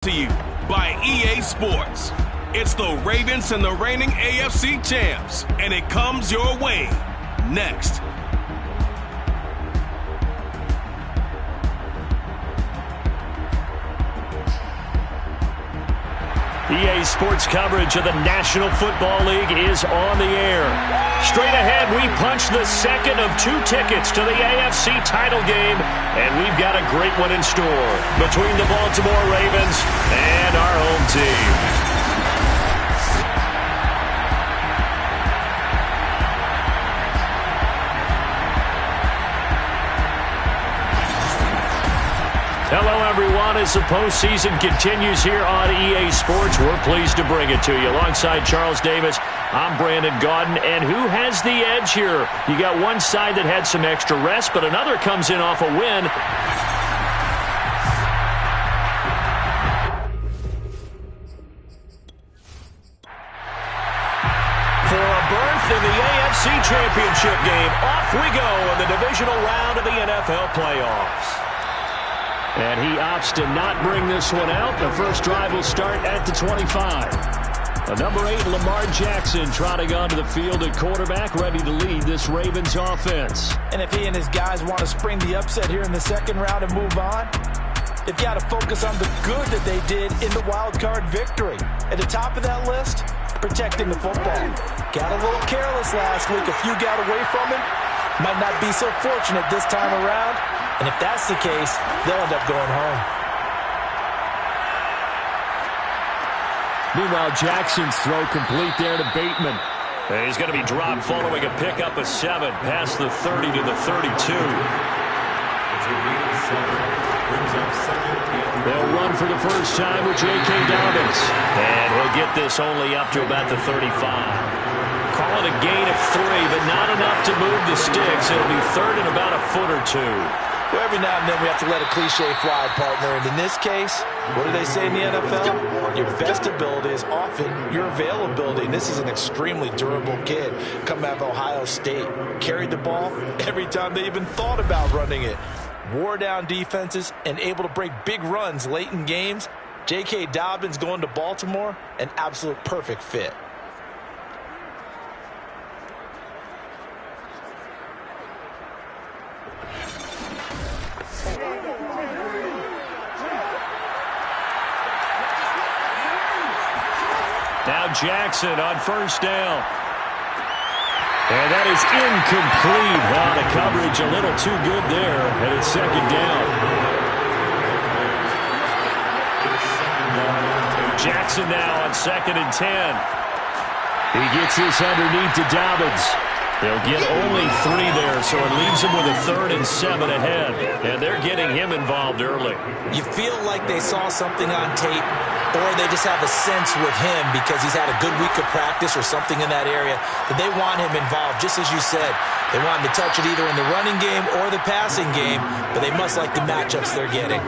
To you by EA Sports. It's the Ravens and the reigning AFC champs, and it comes your way next. EA Sports coverage of the National Football League is on the air. Straight ahead, we punch the second of 2 tickets to the AFC title game, and we've got a great one in store between the Baltimore Ravens and our home team. Hello, everyone. As the postseason continues here on EA Sports, we're pleased to bring it to you. Alongside Charles Davis, I'm Brandon Gaudin. And who has the edge here? You got one side that had some extra rest, but another comes in off a win. For a berth in the AFC Championship game, off we go in the divisional round of the NFL playoffs. And he opts to not bring this one out. The first drive will start at the 25. The number 8, Lamar Jackson, trotting onto the field at quarterback, ready to lead this Ravens offense. And if he and his guys want to spring the upset here in the second round and move on, they've got to focus on the good that they did in the wild card victory. At the top of that list, protecting the football. Got a little careless last week. A few got away from him. Might not be so fortunate this time around. And if that's the case, they'll end up going home. Meanwhile, Jackson's throw complete there to Bateman. And he's going to be dropped following a pickup of 7 past the 30 to the 32. They'll run for the first time with J.K. Dobbins. And he'll get this only up to about the 35. Call it a gain of 3, but not enough to move the sticks. It'll be third and about a foot or 2. Well, every now and then we have to let a cliche fly, partner. And in this case, what do they say in the NFL? Your best ability is often your availability. And this is an extremely durable kid coming out of Ohio State. Carried the ball every time they even thought about running it. Wore down defenses and able to break big runs late in games. J.K. Dobbins going to Baltimore, an absolute perfect fit. Now Jackson on first down. And that is incomplete. Wow, the coverage a little too good there. And it's second down. Jackson now on 2nd and 10. He gets this underneath to Dobbins. They'll get only 3 there, so it leaves him with a 3rd and 7 ahead. And they're getting him involved early. You feel like they saw something on tape, or they just have a sense with him because he's had a good week of practice or something in that area that they want him involved. Just as you said, they want him to touch it either in the running game or the passing game, but they must like the matchups they're getting.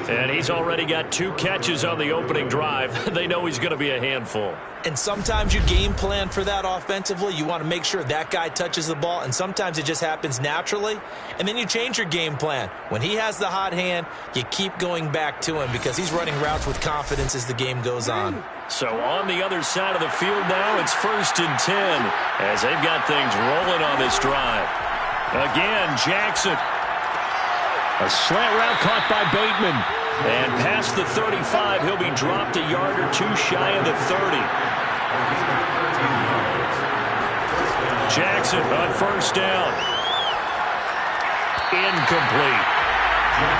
And he's already got 2 catches on the opening drive. They know he's going to be a handful. And sometimes you game plan for that offensively. You want to make sure that guy touches the ball, and sometimes it just happens naturally. And then you change your game plan. When he has the hot hand, you keep going back to him because he's running routes with confidence as the game goes on. So on the other side of the field now, it's 1st and 10 as they've got things rolling on this drive. Again, Jackson. A slant route caught by Bateman. And past the 35, he'll be dropped a yard or 2 shy of the 30. Jackson on first down. Incomplete.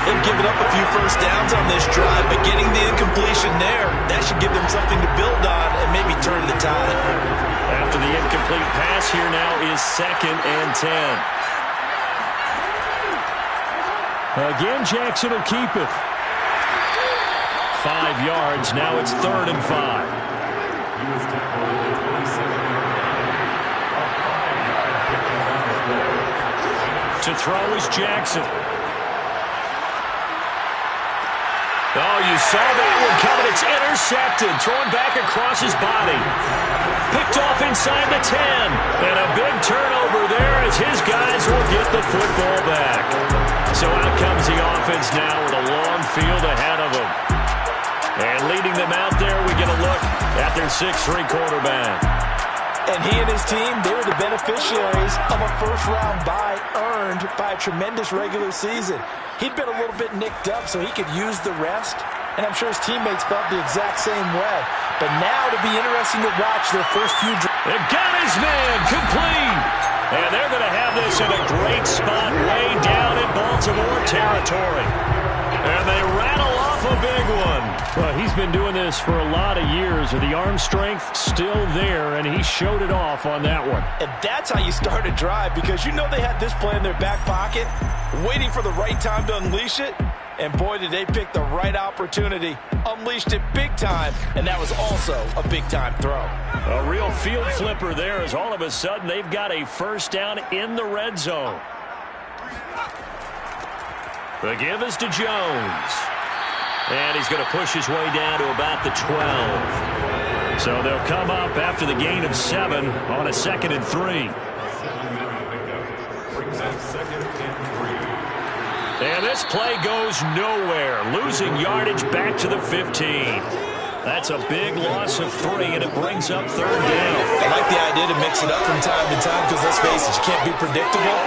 They've given up a few first downs on this drive, but getting the incompletion there, that should give them something to build on and maybe turn the tide. After the incomplete pass, here now is 2nd and 10. Again, Jackson will keep it. 5 yards. Now it's 3rd and 5. To throw is Jackson. Oh, you saw that one coming. It's intercepted. Thrown back across his body. Picked off inside the 10. And a big turnover there as his guys will get the football back. So out comes the offense now with a long field ahead of them. And leading them out there, we get a look at their 6'3" quarterback. And he and his team, they were the beneficiaries of a first-round bye earned by a tremendous regular season. He'd been a little bit nicked up, so he could use the rest. And I'm sure his teammates felt the exact same way. But now it'll be interesting to watch their first few drives. They got his man complete. And they're going to have this in a great spot way down in Baltimore territory. And they rattle off a big one. Well, he's been doing this for a lot of years with the arm strength still there, and he showed it off on that one. And that's how you start a drive, because you know they had this play in their back pocket, waiting for the right time to unleash it. And boy, did they pick the right opportunity. Unleashed it big time, and that was also a big-time throw. A real field flipper there as all of a sudden they've got a first down in the red zone. The give is to Jones. And he's going to push his way down to about the 12. So they'll come up after the gain of 7 on a 2nd and 3. And this play goes nowhere. Losing yardage back to the 15. That's a big loss of 3, and it brings up 3rd down. I like the idea to mix it up from time to time because, let's face it, you can't be predictable.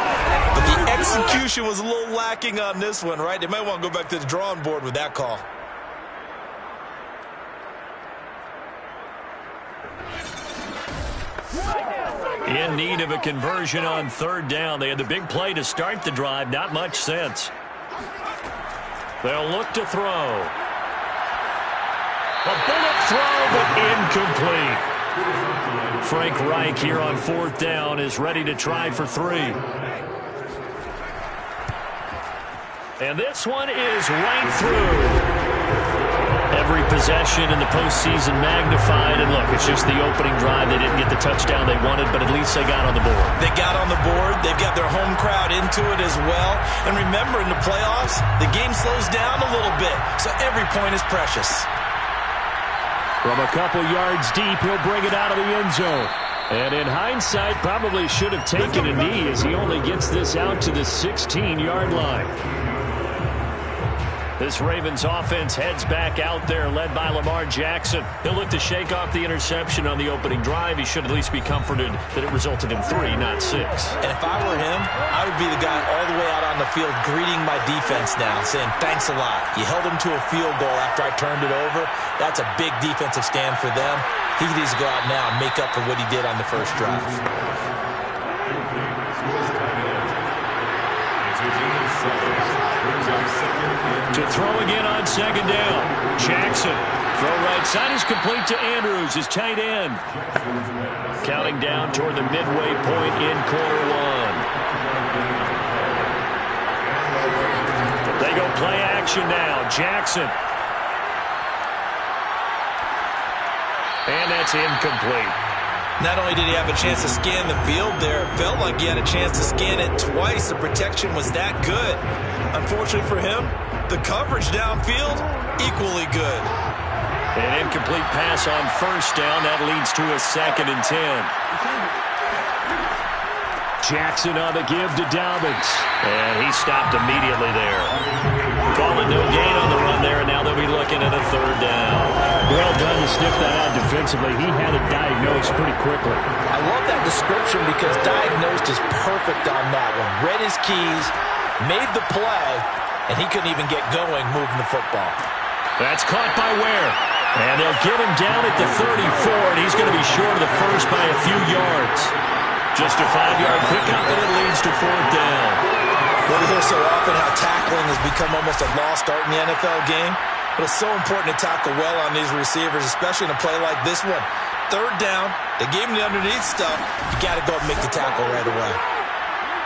But the execution was a little lacking on this one, right? They might want to go back to the drawing board with that call. In need of a conversion on 3rd down. They had the big play to start the drive. Not much sense. They'll look to throw. A bullet throw, but incomplete. Frank Reich here on 4th down is ready to try for 3. And this one is right through. Every possession in the postseason magnified. And look, it's just the opening drive. They didn't get the touchdown they wanted, but at least they got on the board. They got on the board. They've got their home crowd into it as well. And remember, in the playoffs, the game slows down a little bit. So every point is precious. From a couple yards deep, he'll bring it out of the end zone. And in hindsight, probably should have taken a knee as he only gets this out to the 16-yard line. This Ravens offense heads back out there, led by Lamar Jackson. He'll look to shake off the interception on the opening drive. He should at least be comforted that it resulted in 3, not 6. And if I were him, I would be the guy all the way out on the field greeting my defense now, saying, thanks a lot. You held him to a field goal after I turned it over. That's a big defensive stand for them. He needs to go out now and make up for what he did on the first drive. To throw again on 2nd down. Jackson. Throw right side is complete to Andrews, his tight end. Counting down toward the midway point in quarter 1. They go play action now. Jackson. And that's incomplete. Not only did he have a chance to scan the field there, it felt like he had a chance to scan it twice. The protection was that good. Unfortunately for him, the coverage downfield, equally good. An incomplete pass on 1st down. That leads to a 2nd and 10. Jackson on the give to Dobbins. And he stopped immediately there. Calling no gain on the run there, and now they'll be looking at a 3rd down. Well done to sniff that out defensively. He had it diagnosed pretty quickly. I love that description because diagnosed is perfect on that one. Read his keys, made the play, and he couldn't even get going moving the football. That's caught by Ware. And they'll get him down at the 34, and he's going to be short of the first by a few yards. Just a 5-yard pickup, and it leads to 4th down. Well, we hear so often how tackling has become almost a lost art in the NFL game. But it's so important to tackle well on these receivers, especially in a play like this one. 3rd down, they gave him the underneath stuff. You got to go and make the tackle right away.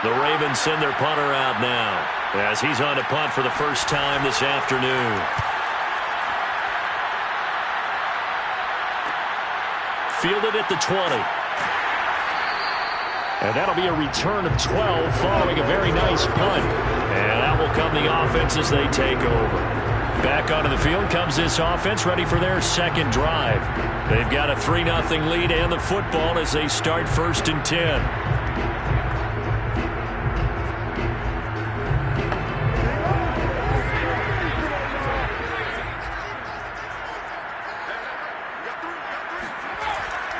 The Ravens send their punter out now as he's on to punt for the first time this afternoon. Fielded at the 20. And that'll be a return of 12 following a very nice punt. And that will come the offense as they take over. Back onto the field comes this offense, ready for their second drive. They've got a 3-0 lead and the football as they start 1st and 10.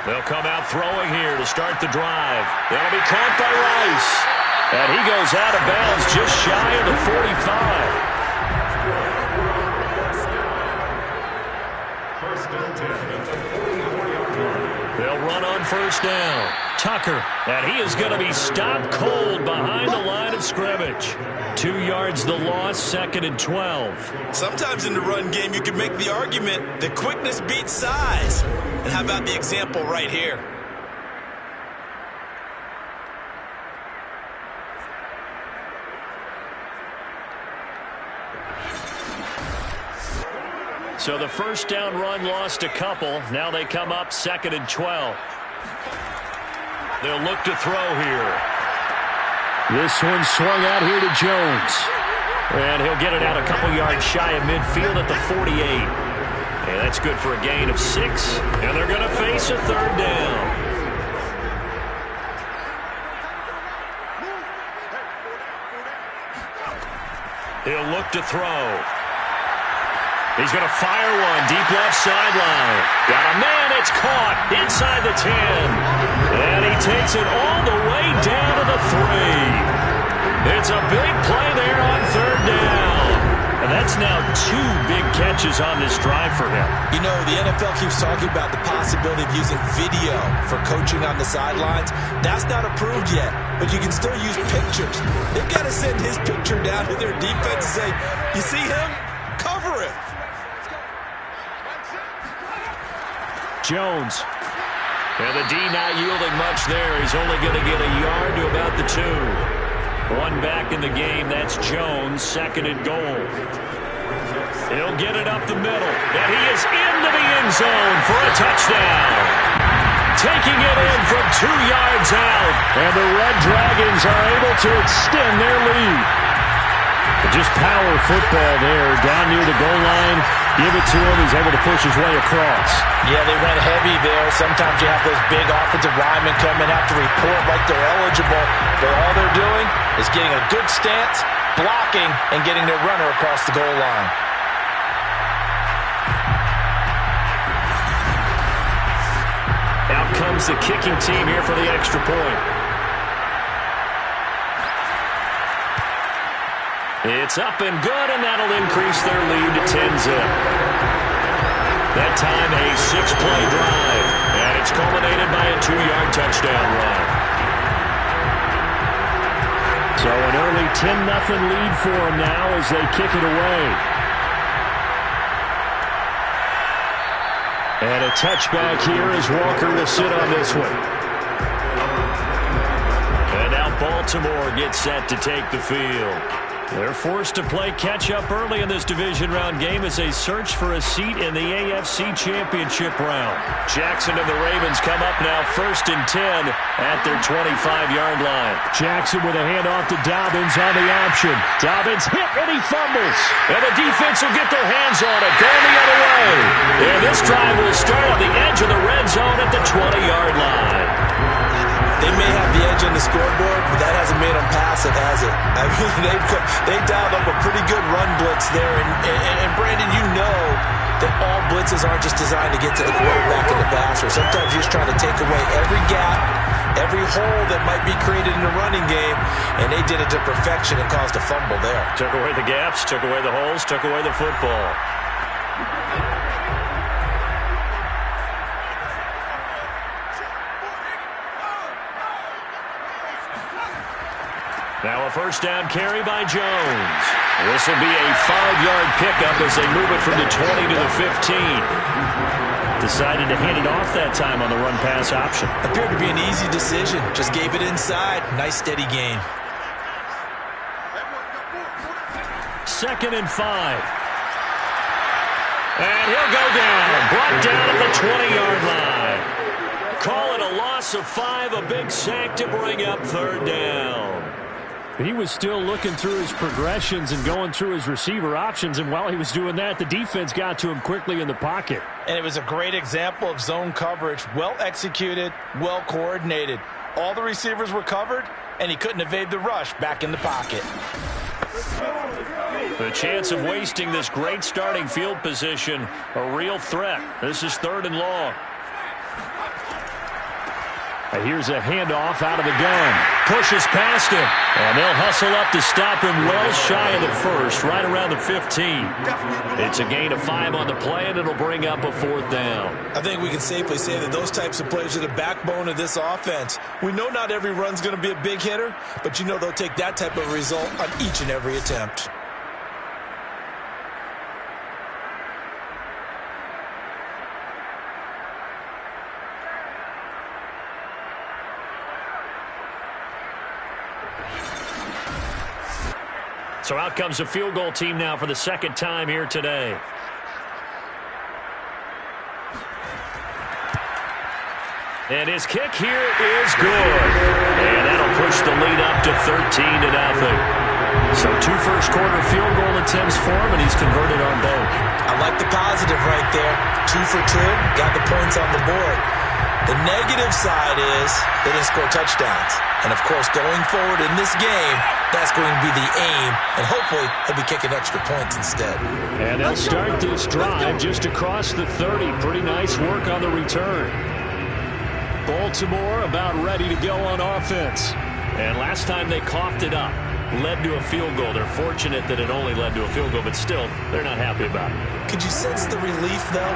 They'll come out throwing here to start the drive. That'll be caught by Rice. And he goes out of bounds just shy of the 45. They'll run on 1st down. Tucker, and he is going to be stopped cold behind the line of scrimmage. 2 yards the loss, 2nd and 12. Sometimes in the run game, you can make the argument that quickness beats size. And how about the example right here? So the 1st down run lost a couple. Now they come up 2nd and 12. They'll look to throw here. This one swung out here to Jones. And he'll get it out a couple yards shy of midfield at the 48. And that's good for a gain of 6. And they're going to face a 3rd down. He'll look to throw. He's going to fire one deep left sideline. Got a man. It's caught inside the 10. And he takes it all the way down to the 3. It's a big play there on 3rd down. And that's now 2 big catches on this drive for him. You know, the NFL keeps talking about the possibility of using video for coaching on the sidelines. That's not approved yet, but you can still use pictures. They've got to send his picture down to their defense and say, you see him? Cover it. Jones. And the D not yielding much there. He's only going to get a yard to about the 2. One back in the game. That's Jones. 2nd and goal. He'll get it up the middle. And he is into the end zone for a touchdown. Taking it in from 2 yards out. And the Red Dragons are able to extend their lead. Just power football there. Down near the goal line. Give it to him. He's able to push his way across. Yeah, they went heavy there. Sometimes you have those big offensive linemen come and have to report like they're eligible. But all they're doing is getting a good stance, blocking, and getting their runner across the goal line. Out comes the kicking team here for the extra point. It's up and good, and that'll increase their lead to 10-zip. That time a 6-play drive, and it's culminated by a 2-yard touchdown run. So an early 10-0 lead for them now as they kick it away. And a touchback here as Walker will sit on this one. And now Baltimore gets set to take the field. They're forced to play catch-up early in this division round game as they search for a seat in the AFC Championship round. Jackson and the Ravens come up now 1st and 10 at their 25-yard line. Jackson with a handoff to Dobbins on the option. Dobbins hit and he fumbles. And the defense will get their hands on it, going the other way. And this drive will start on the edge of the red zone at the 20-yard line. They may have the edge on the scoreboard, but that hasn't made them passive, has it? I mean, they dialed up a pretty good run blitz there. And Brandon, you know that all blitzes aren't just designed to get to the quarterback and the passer. Sometimes you're just trying to take away every gap, every hole that might be created in the running game, and they did it to perfection and caused a fumble there. Took away the gaps, took away the holes, took away the football. Now a 1st down carry by Jones. This will be a 5-yard pickup as they move it from the 20 to the 15. Decided to hand it off that time on the run-pass option. Appeared to be an easy decision. Just gave it inside. Nice steady gain. 2nd and 5. And he'll go down. Brought down at the 20-yard line. Call it a loss of 5. A big sack to bring up 3rd down. He was still looking through his progressions and going through his receiver options, and while he was doing that, the defense got to him quickly in the pocket. And it was a great example of zone coverage. Well executed, well coordinated. All the receivers were covered, and he couldn't evade the rush back in the pocket. The chance of wasting this great starting field position, a real threat. This is 3rd and long. Here's a handoff out of the gun. Pushes past him. And they'll hustle up to stop him well shy of the first, right around the 15. It's a gain of 5 on the play, and it'll bring up a 4th down. I think we can safely say that those types of plays are the backbone of this offense. We know not every run's going to be a big hitter, but you know they'll take that type of result on each and every attempt. So out comes the field goal team now for the 2nd time here today. And his kick here is good. And that'll push the lead up to 13-0. So 2 first-quarter field goal attempts for him, and he's converted on both. I like the positive right there. 2 for 2, got the points on the board. The negative side is they didn't score touchdowns. And, of course, going forward in this game, that's going to be the aim. And hopefully he'll be kicking extra points instead. And they'll start this drive just across the 30. Pretty nice work on the return. Baltimore about ready to go on offense. And last time they coughed it up, led to a field goal. They're fortunate that it only led to a field goal, but still, they're not happy about it. Could you sense the relief, though,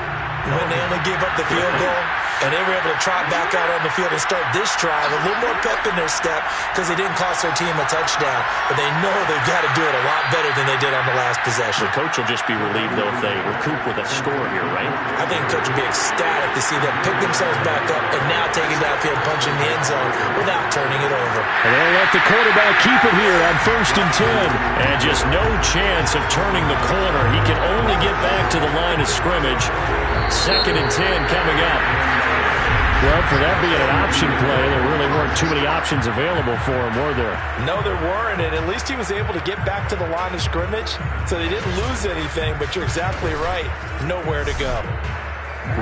when they only gave up the field goal? And they were able to trot back out on the field and start this drive. A little more pep in their step because they didn't cost their team a touchdown. But they know they've got to do it a lot better than they did on the last possession. The coach will just be relieved, though, if they recoup with a score here, right? I think the coach will be ecstatic to see them pick themselves back up and now take it downfield, punching the end zone without turning it over. And they'll let the quarterback keep it here on 1st and 10. And just no chance of turning the corner. He can only get back to the line of scrimmage. 2nd and 10 coming up. Well, for that being an option play, there really weren't too many options available for him, were there? No, there weren't, and at least he was able to get back to the line of scrimmage, so they didn't lose anything, but you're exactly right. Nowhere to go.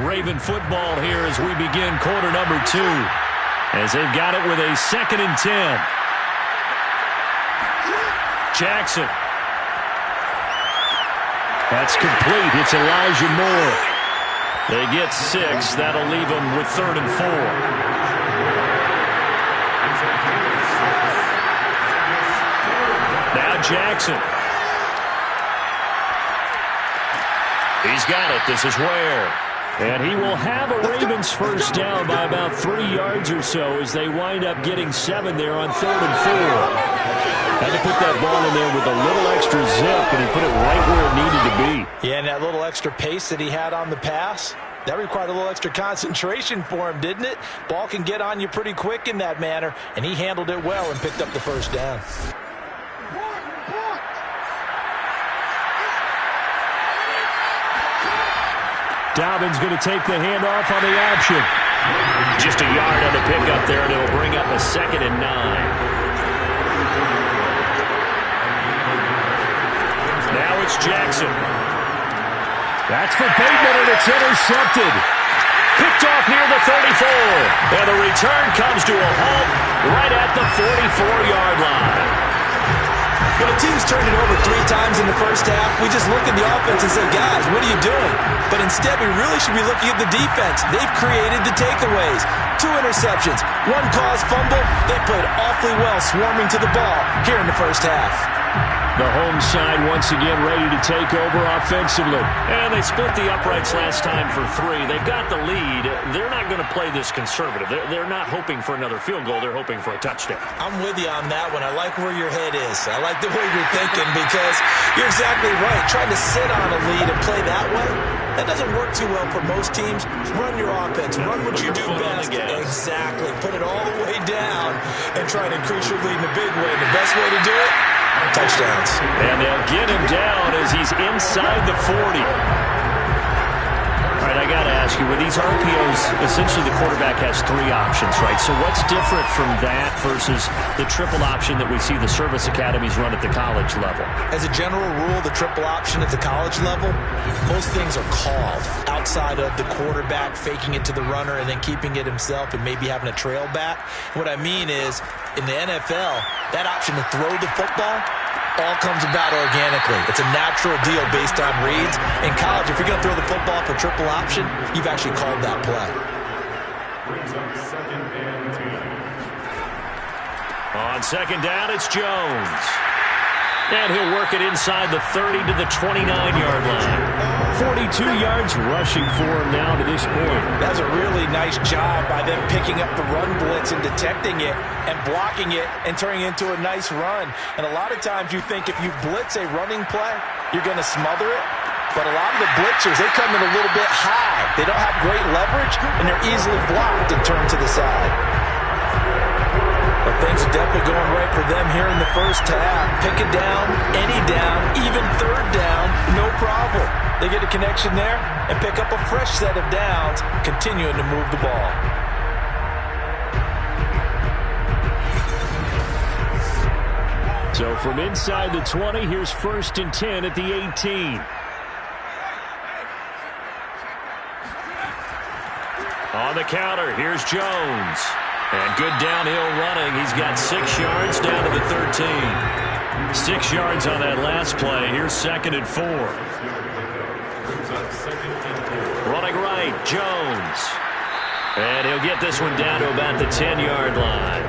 Raven football here as we begin quarter number 2. As they've got it with a 2nd and 10. Jackson. That's complete. It's Elijah Moore. They get 6. That'll leave them with 3rd and 4. Now Jackson. He's got it. This is Ware. And he will have a Ravens first down by about 3 yards or so as they wind up getting 7 there on 3rd and 4. Had to put that ball in there with a little extra zip, and he put it right where it needed to be. Yeah, and that little extra pace that he had on the pass, that required a little extra concentration for him, didn't it? Ball can get on you pretty quick in that manner, and he handled it well and picked up the first down. Dobbins going to take the handoff on the option. Just a yard on the pickup there, and it'll bring up a 2nd and 9. Now it's Jackson. That's for Bateman, and it's intercepted. Picked off near the 34. And the return comes to a halt right at the 44-yard line. When a team's turned it over 3 times in the first half, we just look at the offense and say, guys, what are you doing? But instead, we really should be looking at the defense. They've created the takeaways. 2 interceptions, 1 caused fumble. They played awfully well swarming to the ball here in the first half. The home side once again ready to take over offensively. And they split the uprights last time for 3. They've got the lead. They're not going to play this conservative. They're not hoping for another field goal. They're hoping for a touchdown. I'm with you on that one. I like where your head is. I like the way you're thinking because you're exactly right. Trying to sit on a lead and play that way, that doesn't work too well for most teams. Run your offense. Run what you do best. Exactly. Put it all the way down and try to increase your lead in a big way. The best way to do it, touchdowns. And they'll get him down as he's inside the 40. All right, I got to ask you, with these RPOs, essentially the quarterback has three options, right? So what's different from that versus the triple option that we see the service academies run at the college level? As a general rule, the triple option at the college level, most things are called outside of the quarterback faking it to the runner and then keeping it himself and maybe having a trail back. What I mean is, in the NFL, that option to throw the football all comes about organically. It's a natural deal based on reads. In college, if you're going to throw the football for triple option, you've actually called that play. On second down, it's Jones. And he'll work it inside the 30 to the 29-yard line. 42 yards rushing for him now to this point. That's a really nice job by them picking up the run blitz and detecting it and blocking it and turning it into a nice run. And a lot of times you think if you blitz a running play, you're going to smother it. But a lot of the blitzers, they come in a little bit high. They don't have great leverage, and they're easily blocked and turned to the side. But things are definitely going right for them here in the first half. Pick it down, any down, even third down, no problem. They get a connection there and pick up a fresh set of downs, continuing to move the ball. So from inside the 20, here's 1st and 10 at the 18. On the counter, here's Jones. And good downhill running. He's got 6 yards down to the 13. 6 yards on that last play. Here's 2nd and 4. Running right, Jones. And he'll get this one down to about the 10-yard line.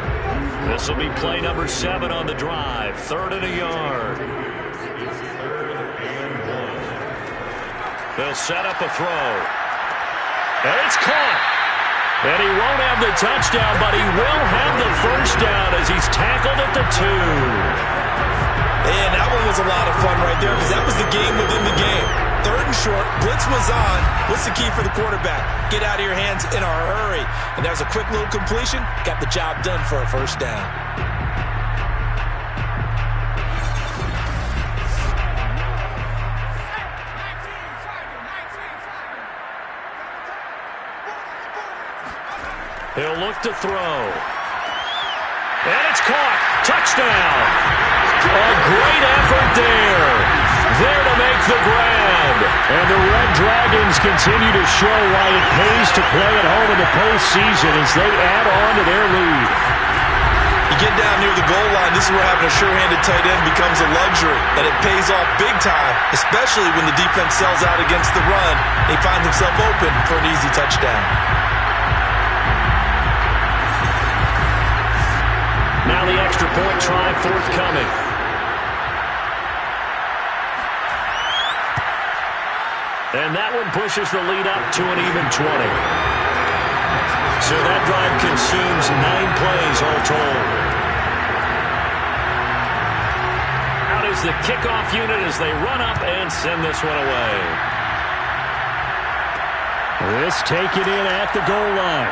This will be play number 7 on the drive. 3rd and a yard. They'll set up a throw. And it's caught. And he won't have the touchdown, but he will have the first down as he's tackled at the 2. And that one was a lot of fun right there because that was the game within the game. 3rd and short, blitz was on. What's the key for the quarterback? Get out of your hands in a hurry. And that was a quick little completion. Got the job done for a first down. He'll look to throw. And it's caught. Touchdown. A great effort there. There to make the grab. And the Red Dragons continue to show why it pays to play at home in the postseason as they add on to their lead. You get down near the goal line, this is where having a sure-handed tight end becomes a luxury. And it pays off big time, especially when the defense sells out against the run. He finds himself open for an easy touchdown. Now the extra point try forthcoming. And that one pushes the lead up to an even 20. So that drive consumes 9 plays all told. Out is the kickoff unit as they run up and send this one away. This taken in at the goal line.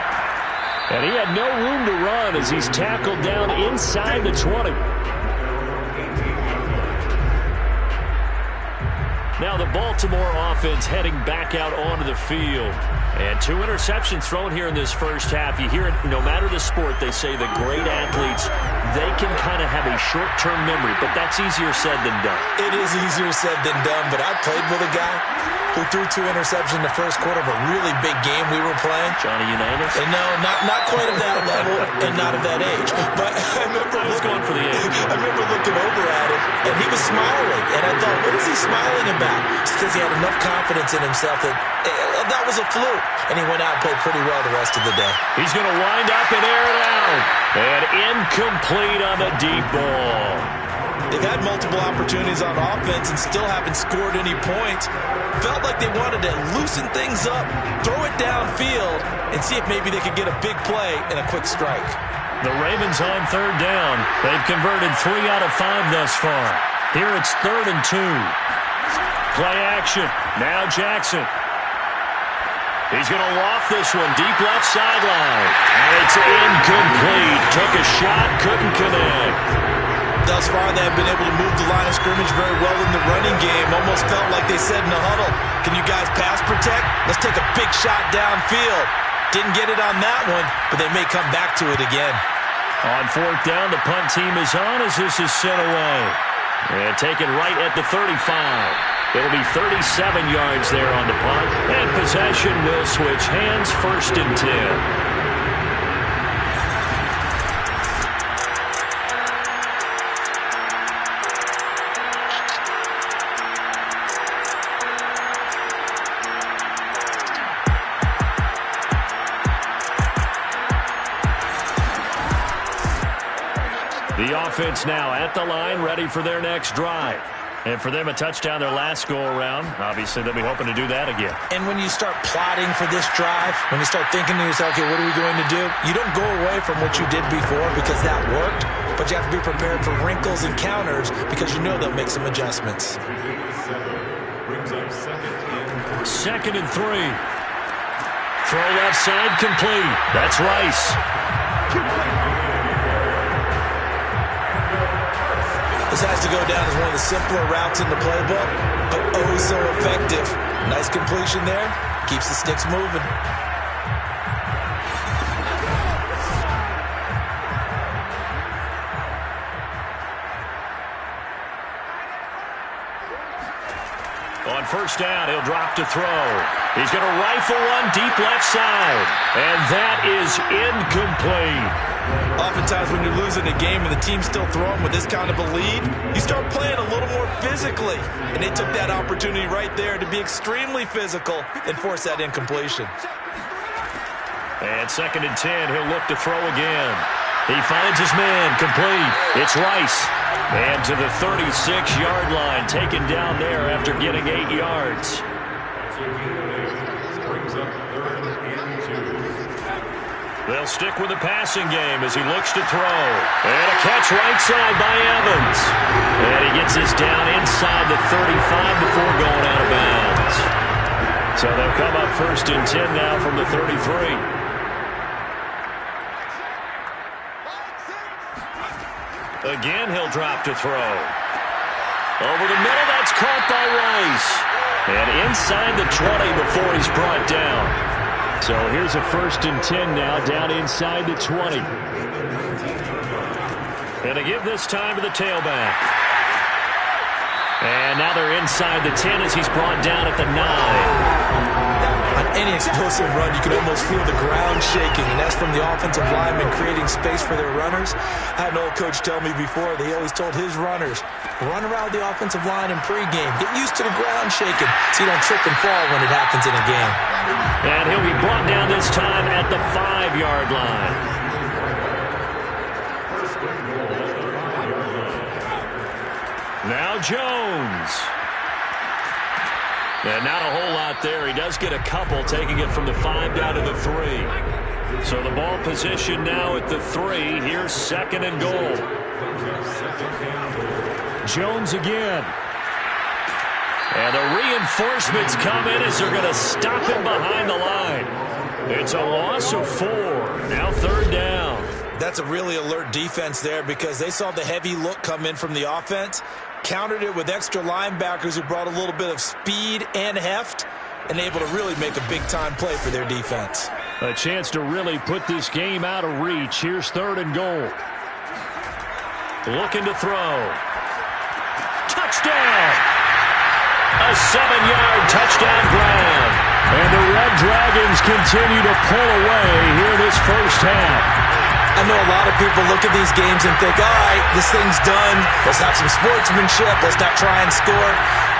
And he had no room to run as he's tackled down inside the 20. Now the Baltimore offense heading back out onto the field. And 2 interceptions thrown here in this first half. You hear it, no matter the sport, they say the great athletes, they can kind of have a short-term memory, but that's easier said than done. It is easier said than done, but I played with a guy who threw 2 interceptions in the first quarter of a really big game we were playing. Johnny Unitas? And no, not quite of that level and not of that age. But I remember I was going for the age. I remember looking over at him, and he was smiling. And I thought, what is he smiling about? It's because he had enough confidence in himself that was a fluke. And he went out and played pretty well the rest of the day. He's going to wind up and air it out. And incomplete on the deep ball. They've had multiple opportunities on offense and still haven't scored any points. Felt like they wanted to loosen things up, throw it downfield, and see if maybe they could get a big play and a quick strike. The Ravens on 3rd down. They've converted 3 out of 5 thus far. Here it's 3rd and 2. Play action. Now Jackson. He's going to loft this one deep left sideline. And it's incomplete. Took a shot, couldn't connect. Thus far, they have been able to move the line of scrimmage very well in the running game. Almost felt like they said in the huddle, Can you guys pass protect? Let's take a big shot downfield. Didn't get it on that one, but they may come back to it again. On fourth down, the punt team is on as this is sent away. And taken right at the 35. It'll be 37 yards there on the punt. And possession will switch hands, 1st and 10. The offense now at the line, ready for their next drive. And for them, a touchdown their last go-around. Obviously, they'll be hoping to do that again. And when you start plotting for this drive, when you start thinking to yourself, okay, what are we going to do? You don't go away from what you did before because that worked, but you have to be prepared for wrinkles and counters because you know they'll make some adjustments. 2nd and 3. Throw left side complete. That's Rice. This has to go down as one of the simpler routes in the playbook, but oh so effective. Nice completion there. Keeps the sticks moving. On first down, he'll drop to throw. He's going to rifle one deep left side. And that is incomplete. Oftentimes when you're losing a game and the team's still throwing with this kind of a lead, you start playing a little more physically. And they took that opportunity right there to be extremely physical and force that incompletion. And 2nd and 10, he'll look to throw again. He finds his man, complete. It's Rice. And to the 36-yard line, taken down there after getting 8 yards. They'll stick with the passing game as he looks to throw. And a catch right side by Evans. And he gets this down inside the 35 before going out of bounds. So they'll come up 1st and 10 now from the 33. Again, he'll drop to throw. Over the middle, that's caught by Rice. And inside the 20 before he's brought down. So here's a 1st and 10 now, down inside the 20. And they give this time to the tailback. And now they're inside the 10 as he's brought down at the 9. On any explosive run, you can almost feel the ground shaking, and that's from the offensive linemen creating space for their runners. I had an old coach tell me before, they always told his runners, run around the offensive line in pregame. Get used to the ground shaking so you don't trip and fall when it happens in a game. And he'll be brought down this time at the 5-yard line. Now Jones. And not a whole lot there. He does get a couple, taking it from the 5 down to the 3. So the ball position now at the 3. Here's 2nd and goal. Jones again. And the reinforcements come in as they're going to stop him behind the line. It's a loss of 4. Now 3rd down. That's a really alert defense there because they saw the heavy look come in from the offense, countered it with extra linebackers who brought a little bit of speed and heft, and able to really make a big-time play for their defense. A chance to really put this game out of reach. Here's 3rd and goal. Looking to throw. Touchdown! A 7-yard touchdown grab. And the Red Dragons continue to pull away here this first half. I know a lot of people look at these games and think, all right, this thing's done. Let's have some sportsmanship. Let's not try and score.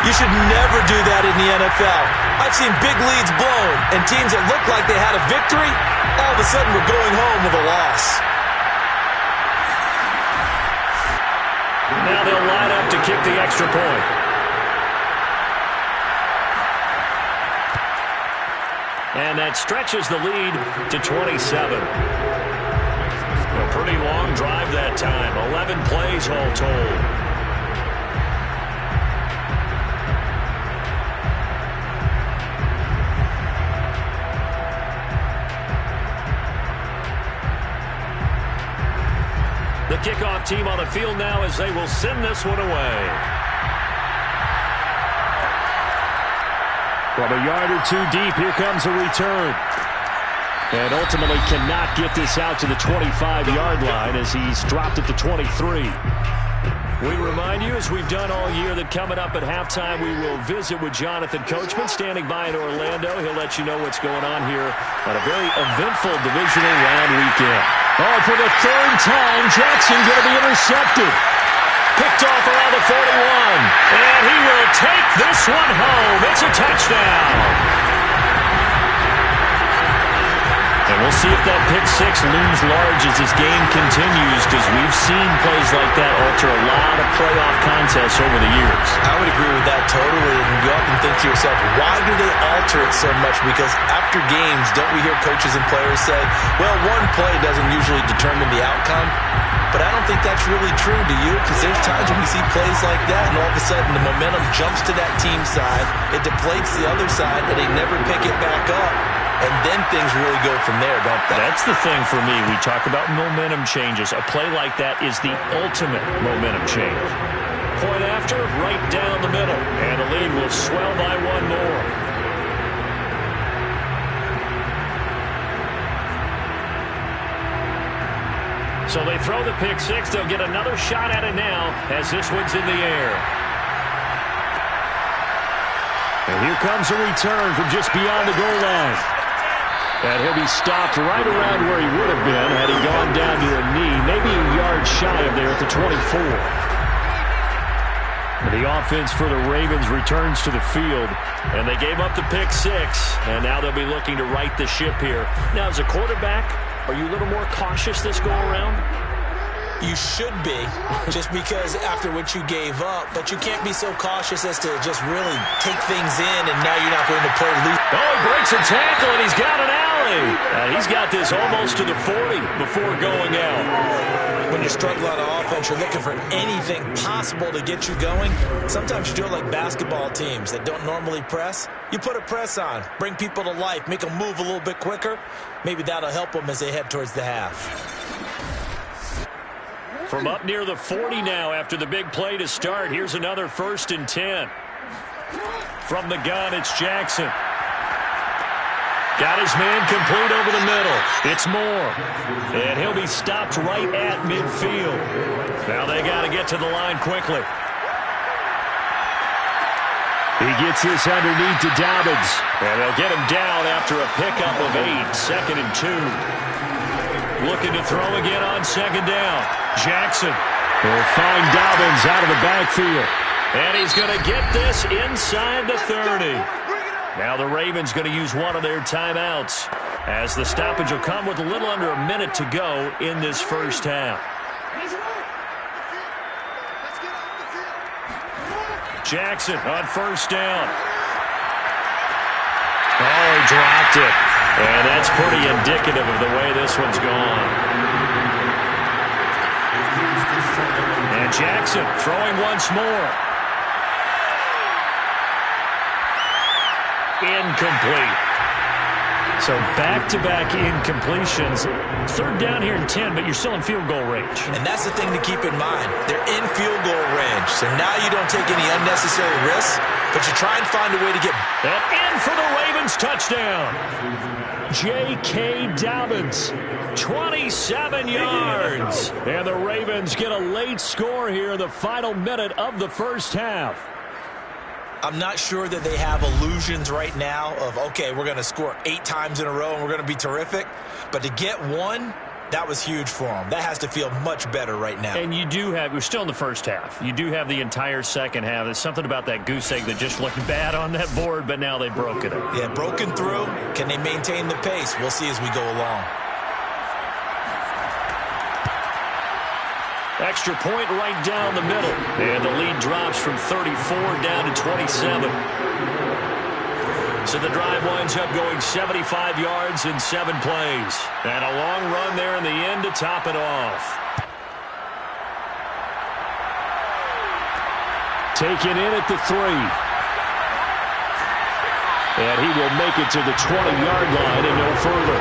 You should never do that in the NFL. I've seen big leads blown, and teams that looked like they had a victory, all of a sudden were going home with a loss. Now they'll line up to kick the extra point. And that stretches the lead to 27. A pretty long drive that time. 11 plays all told. The kickoff team on the field now as they will send this one away. From a yard or two deep, here comes a return. And ultimately cannot get this out to the 25-yard line as he's dropped at the 23. We remind you, as we've done all year, that coming up at halftime, we will visit with Jonathan Coachman standing by in Orlando. He'll let you know what's going on here on a very eventful divisional round weekend. Oh, for the third time, Jackson going to be intercepted. Picked off around the 41. And he will take this one home. It's a touchdown. And we'll see if that pick six looms large as this game continues, because we've seen plays like that alter a lot of playoff contests over the years. I would agree with that totally, and you often think to yourself, why do they alter it so much? Because after games, don't we hear coaches and players say, well, one play doesn't usually determine the outcome? But I don't think that's really true, do you? Because there's times when we see plays like that, and all of a sudden the momentum jumps to that team's side, it deflates the other side, and they never pick it back up. And then things really go from there, don't they? That's the thing for me. We talk about momentum changes. A play like that is the ultimate momentum change. Point after, right down the middle. And the lead will swell by one more. So they throw the pick six. They'll get another shot at it now as this one's in the air. And here comes a return from just beyond the goal line. And he'll be stopped right around where he would have been had he gone down to a knee, maybe a yard shy of there at the 24. And the offense for the Ravens returns to the field, and they gave up the pick six, and now they'll be looking to right the ship here. Now, as a quarterback, are you a little more cautious this go-around? You should be, just because after what you gave up, but you can't be so cautious as to just really take things in, and now you're not going to play loose. Oh, he breaks a tackle, and he's got an alley. And he's got this almost to the 40 before going out. When you're struggling on offense, you're looking for anything possible to get you going. Sometimes you do it like basketball teams that don't normally press. You put a press on, bring people to life, make them move a little bit quicker. Maybe that'll help them as they head towards the half. From up near the 40 now after the big play to start. Here's another 1st and 10. From the gun, it's Jackson. Got his man complete over the middle. It's Moore. And he'll be stopped right at midfield. Now they got to get to the line quickly. He gets this underneath to Dobbins. And they'll get him down after a pickup of 8. 2nd and 2. Looking to throw again on 2nd down. Jackson will find Dobbins out of the backfield. And he's going to get this inside the 30. Now the Ravens going to use one of their timeouts as the stoppage will come with a little under a minute to go in this first half. Jackson on 1st down. Oh, he dropped it. And that's pretty indicative of the way this one's gone. And Jackson throwing once more. Incomplete. So back-to-back incompletions. 3rd down here and 10, but you're still in field goal range. And that's the thing to keep in mind. They're in field goal range. So now you don't take any unnecessary risks, but you try and find a way to get... And in for the Ravens touchdown. J.K. Dobbins, 27 yards. And the Ravens get a late score here in the final minute of the first half. I'm not sure that they have illusions right now of, okay, we're going to score 8 times in a row and we're going to be terrific. But to get one, that was huge for them. That has to feel much better right now. And you do have, we're still in the first half. You do have the entire second half. There's something about that goose egg that just looked bad on that board, but now they've broken it. Yeah, broken through. Can they maintain the pace? We'll see as we go along. Extra point right down the middle. And the lead drops from 34 down to 27. So the drive winds up going 75 yards in 7 plays. And a long run there in the end to top it off. Taken in at the 3. And he will make it to the 20-yard line and no further.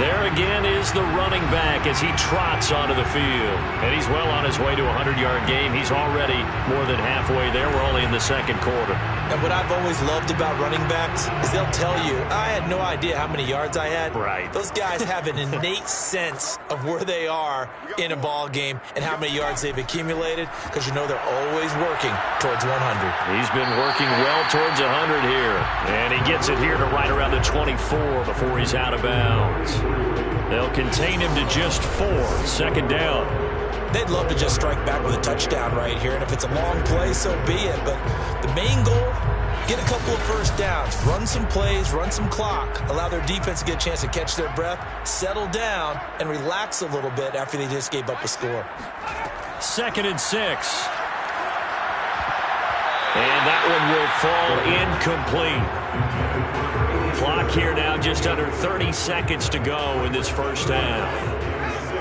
There again is the running back as he trots onto the field. And he's well on his way to a 100-yard game. He's already more than halfway there. We're only in the second quarter. And what I've always loved about running backs is they'll tell you, I had no idea how many yards I had. Right. Those guys have an innate sense of where they are in a ball game and how many yards they've accumulated, because you know they're always working towards 100. He's been working well towards 100 here. And he gets it here to right around the 24 before he's out of bounds. They'll contain him to just 4. Second down. They'd love to just strike back with a touchdown right here, and if it's a long play, so be it. But the main goal, get a couple of first downs, run some plays, run some clock, allow their defense to get a chance to catch their breath, settle down, and relax a little bit after they just gave up a score. 2nd and 6. And that one will fall incomplete. Clock here now just under 30 seconds to go in this first half.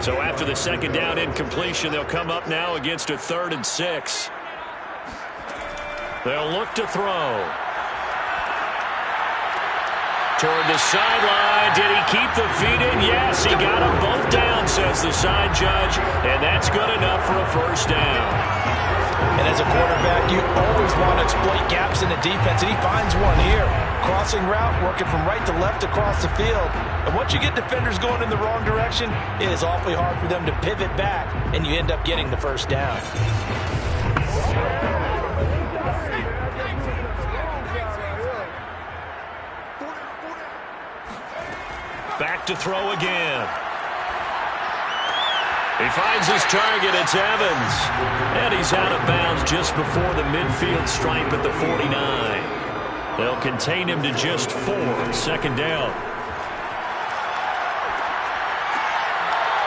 So after the second down incompletion, they'll come up now against a 3rd and 6. They'll look to throw. Toward the sideline. Did he keep the feet in? Yes, he got them both down, says the side judge. And that's good enough for a first down. And as a quarterback, you always want to exploit gaps in the defense, and he finds one here. Crossing route, working from right to left across the field. And once you get defenders going in the wrong direction, it is awfully hard for them to pivot back, and you end up getting the first down. Back to throw again. He finds his target. It's Evans. And he's out of bounds just before the midfield stripe at the 49. They'll contain him to just 4. Second down.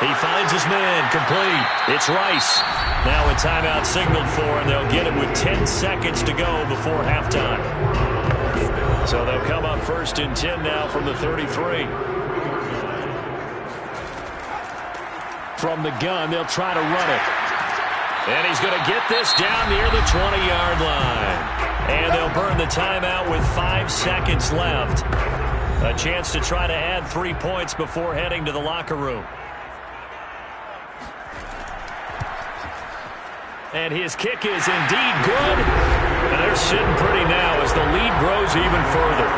He finds his man. Complete. It's Rice. Now a timeout signaled for, and they'll get him with 10 seconds to go before halftime. So they'll come up 1st and 10 now from the 33. From the gun, they'll try to run it. And he's going to get this down near the 20-yard line. And they'll burn the timeout with 5 seconds left. A chance to try to add 3 points before heading to the locker room. And his kick is indeed good. And they're sitting pretty now as the lead grows even further.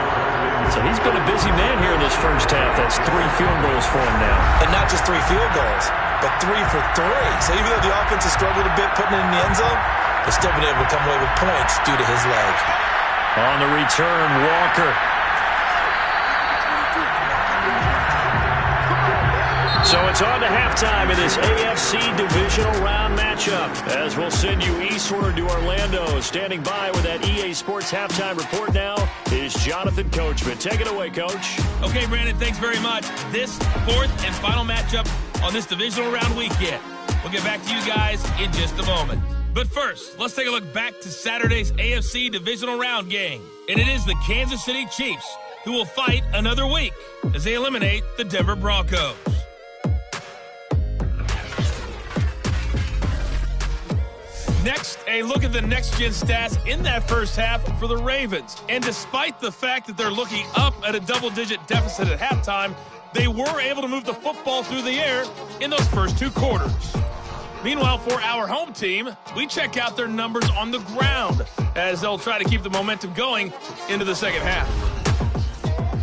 So he's been a busy man here in this first half. That's 3 field goals for him now. And not just 3 field goals, but 3 for 3. So even though the offense has struggled a bit putting it in the end zone, they've still been able to come away with points due to his leg. On the return, Walker. So it's on to halftime in this AFC divisional round matchup. As we'll send you eastward to Orlando. Standing by with that EA Sports halftime report now is Jonathan Coachman. Take it away, Coach. Okay, Brandon, thanks very much. This 4th and final matchup on this divisional round weekend. We'll get back to you guys in just a moment. But first, let's take a look back to Saturday's AFC divisional round game. And it is the Kansas City Chiefs who will fight another week as they eliminate the Denver Broncos. Next, a look at the next-gen stats in that first half for the Ravens. And despite the fact that they're looking up at a double-digit deficit at halftime, they were able to move the football through the air in those first 2 quarters. Meanwhile, for our home team, we check out their numbers on the ground as they'll try to keep the momentum going into the second half.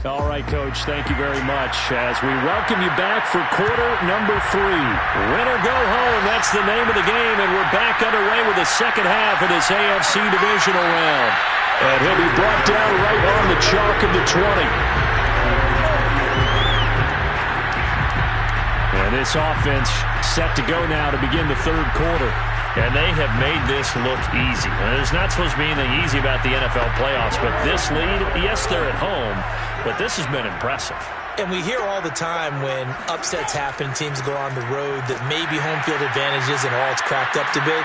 All right, Coach, thank you very much as we welcome you back for quarter number 3. Win or go home, that's the name of the game, and we're back underway with the second half of this AFC divisional round. And he'll be brought down right on the chalk of the 20. And this offense set to go now to begin the third quarter. And they have made this look easy. Now, there's not supposed to be anything easy about the NFL playoffs, but this lead, yes, they're at home, but this has been impressive. And we hear all the time when upsets happen, teams go on the road, that maybe home field advantage isn't all it's cracked up to be.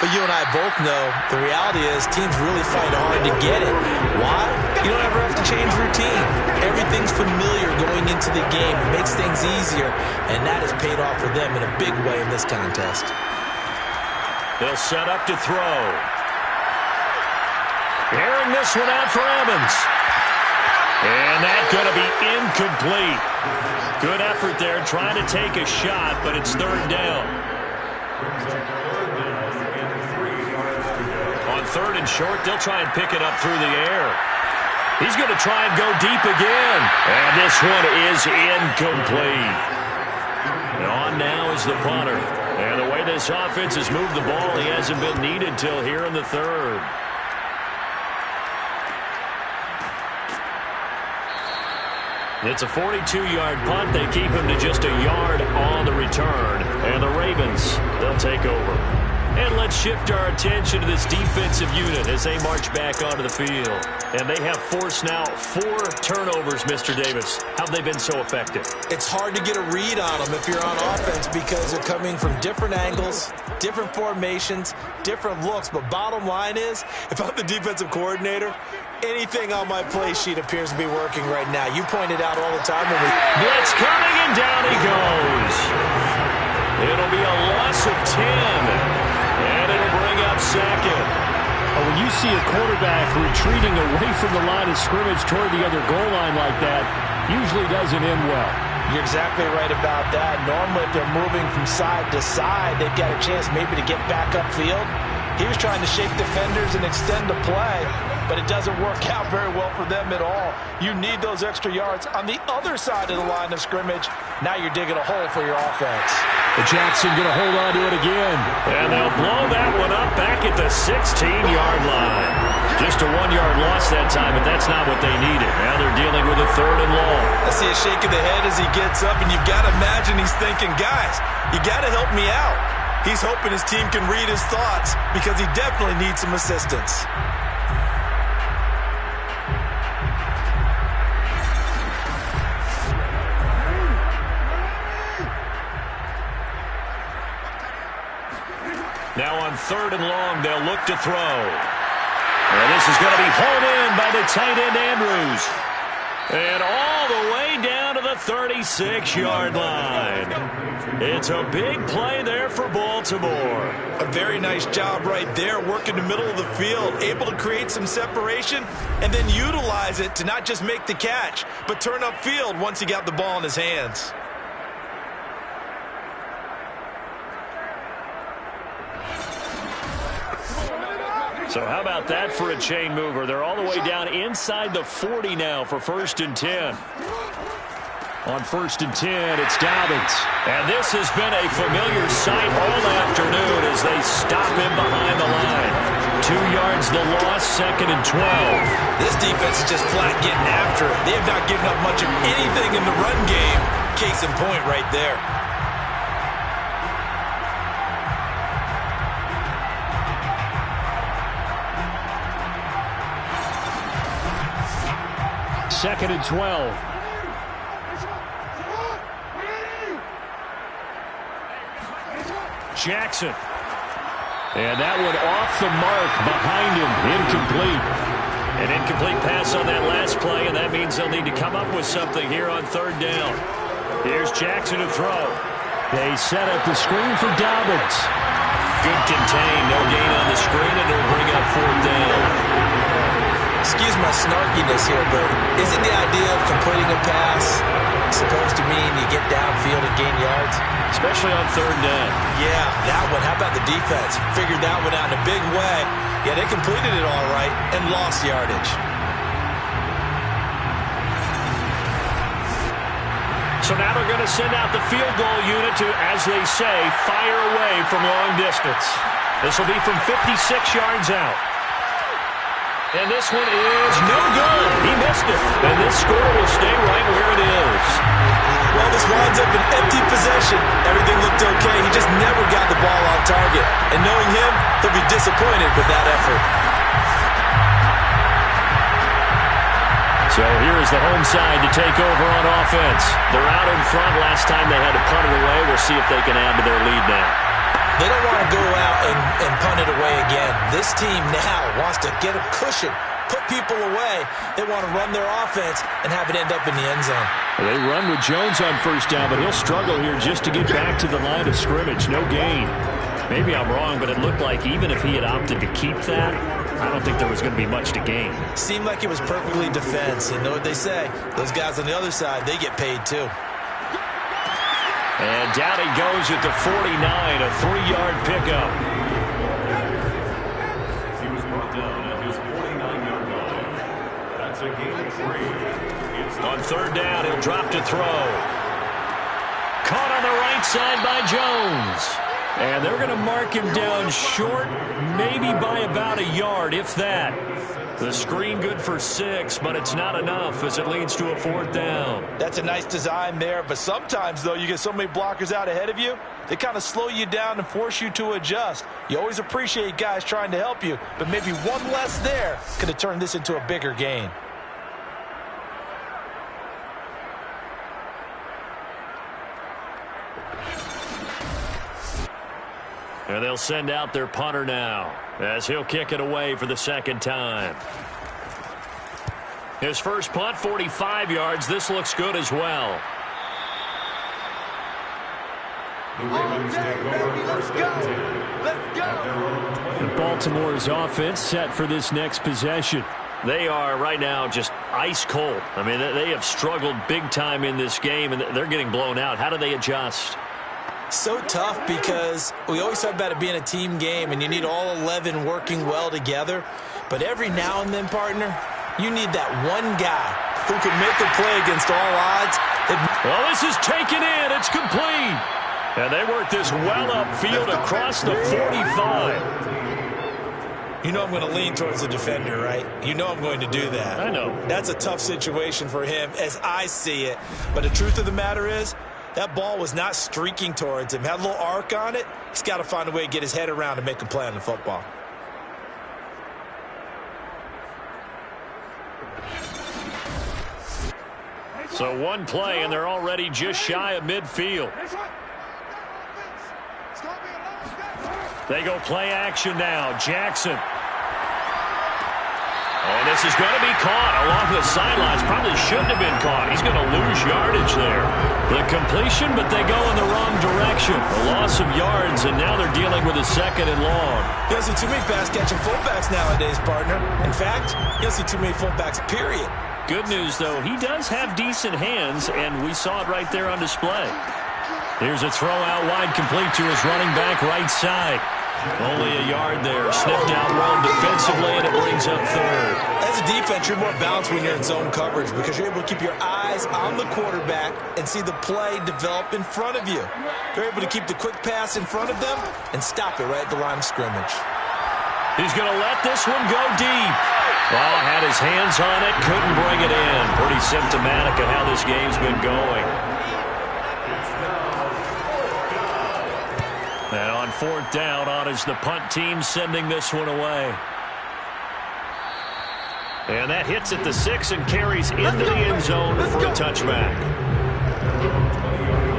But you and I both know the reality is teams really fight hard to get it. Why? You don't ever have to change routine. Everything's familiar going into the game. It makes things easier, and that has paid off for them in a big way in this contest. They'll set up to throw. Airing this one out for Evans. And that's going to be incomplete. Good effort there trying to take a shot, but it's third down. On third and short, they'll try and pick it up through the air. He's going to try and go deep again. And this one is incomplete. And on now is the punter. And the way this offense has moved the ball, he hasn't been needed till here in the third. It's a 42-yard punt. They keep him to just a yard on the return. And the Ravens, they'll take over. And let's shift our attention to this defensive unit as they march back onto the field. And they have forced now 4 turnovers, Mr. Davis. How have they been so effective? It's hard to get a read on them if you're on offense because they're coming from different angles, different formations, different looks. But bottom line is, if I'm the defensive coordinator, anything on my play sheet appears to be working right now. You point it out all the time. Blitz coming, and down he goes. It'll be a loss of 10. And it'll bring up second. When you see a quarterback retreating away from the line of scrimmage toward the other goal line like that, usually doesn't end well. You're exactly right about that. Normally, if they're moving from side to side, they've got a chance maybe to get back upfield. He was trying to shake defenders and extend the play, but it doesn't work out very well for them at all. You need those extra yards on the other side of the line of scrimmage. Now you're digging a hole for your offense. But Jackson going to hold on to it again. And they'll blow that one up back at the 16-yard line. Just a 1-yard loss that time, but that's not what they needed. Now they're dealing with a third and long. I see a shake of the head as he gets up, and you've got to imagine he's thinking, guys, you got to help me out. He's hoping his team can read his thoughts because he definitely needs some assistance. Now on third and long, they'll look to throw. And this is going to be hauled in by the tight end, Andrews. And all the way down to the 36-yard line. It's a big play there for Baltimore. A very nice job right there, working the middle of the field, able to create some separation and then utilize it to not just make the catch, but turn upfield once he got the ball in his hands. So how about that for a chain mover? They're all the way down inside the 40 now for 1st and 10. On 1st and 10, it's Dobbins. And this has been a familiar sight all afternoon as they stop him behind the line. 2 yards the loss, 2nd and 12. This defense is just flat getting after it. They have not given up much of anything in the run game. Case in point right there. Second and 12. Jackson. And that one off the mark behind him. Incomplete. An incomplete pass on that last play, and that means they'll need to come up with something here on third down. Here's Jackson to throw. They set up the screen for Dobbins. Good contain. No gain on the screen, and it'll bring up 4th down. Excuse my snarkiness here, but isn't the idea of completing a pass supposed to mean you get downfield and gain yards? Especially on third down. Yeah, that one. How about the defense? Figured that one out in a big way. Yeah, they completed it all right and lost yardage. So now they're going to send out the field goal unit to, as they say, fire away from long distance. This will be from 56 yards out. And this one is no good. He missed it. And this score will stay right where it is. Well, this winds up an empty possession. Everything looked okay. He just never got the ball on target. And knowing him, he'll be disappointed with that effort. So here is the home side to take over on offense. They're out in front. Last time they had to punt it away. We'll see if they can add to their lead now. They don't want to go out and punt it away again. This team now wants to get a cushion, put people away. They want to run their offense and have it end up in the end zone. They run with Jones on 1st down, but he'll struggle here just to get back to the line of scrimmage. No gain. Maybe I'm wrong, but it looked like even if he had opted to keep that, I don't think there was going to be much to gain. Seemed like it was perfectly defense. And know what they say, those guys on the other side, they get paid too. And down he goes at the 49, a 3-yard pickup. He was brought down at his 49-yard line. That's a gain of 3. On third down, he'll drop to throw. Caught on the right side by Jones. And they're going to mark him down short, maybe by about a yard, if that. The screen good for 6, but it's not enough as it leads to a 4th down. That's a nice design there, but sometimes, though, you get so many blockers out ahead of you, they kind of slow you down and force you to adjust. You always appreciate guys trying to help you, but maybe one less there could have turned this into a bigger gain. And they'll send out their punter now as he'll kick it away for the 2nd time. His first punt, 45 yards. This looks good as well. The Ravens take over first and 10. Let's go. Baltimore's offense set for this next possession. They are right now just ice cold. I mean, they have struggled big time in this game, and they're getting blown out. How do they adjust? So tough because we always talk about it being a team game and you need all 11 working well together. But every now and then, partner, you need that one guy who can make a play against all odds. Well, this is taken in. It's complete. And they work this well upfield across the 45. You know I'm going to lean towards the defender, right? You know I'm going to do that. I know. That's a tough situation for him as I see it. But the truth of the matter is, that ball was not streaking towards him. Had a little arc on it. He's got to find a way to get his head around and make a play on the football. So one play, and they're already just shy of midfield. They go play action now. Jackson. And this is going to be caught along the sidelines. Probably shouldn't have been caught. He's going to lose yardage there. The completion, but they go in the wrong direction. A loss of yards, and now they're dealing with a 2nd and long. You don't see too many pass-catching fullbacks nowadays, partner. In fact, you don't see too many fullbacks, period. Good news, though, he does have decent hands, and we saw it right there on display. Here's a throw out wide, complete to his running back right side. Only a yard there. Sniffed out well defensively, and it brings up 3rd. As a defense, you're more balanced when you're in zone coverage because you're able to keep your eyes on the quarterback and see the play develop in front of you. You're able to keep the quick pass in front of them and stop it right at the line of scrimmage. He's going to let this one go deep. Well, had his hands on it, couldn't bring it in. Pretty symptomatic of how this game's been going. And on 4th down, on is the punt team sending this one away. And that hits at the 6 and carries into the end zone for a touchback.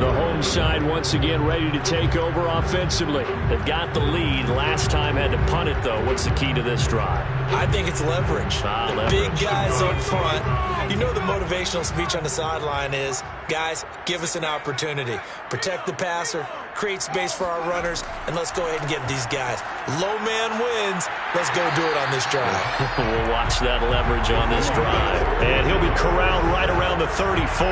The home side once again ready to take over offensively. They've got the lead. Last time had to punt it, though. What's the key to this drive? I think it's leverage. The big guys up front. You know the motivational speech on the sideline is, guys, give us an opportunity. Protect the passer, create space for our runners, and let's go ahead and get these guys. Low man wins. Let's go do it on this drive. We'll watch that leverage on this drive. And he'll be corralled right around the 34.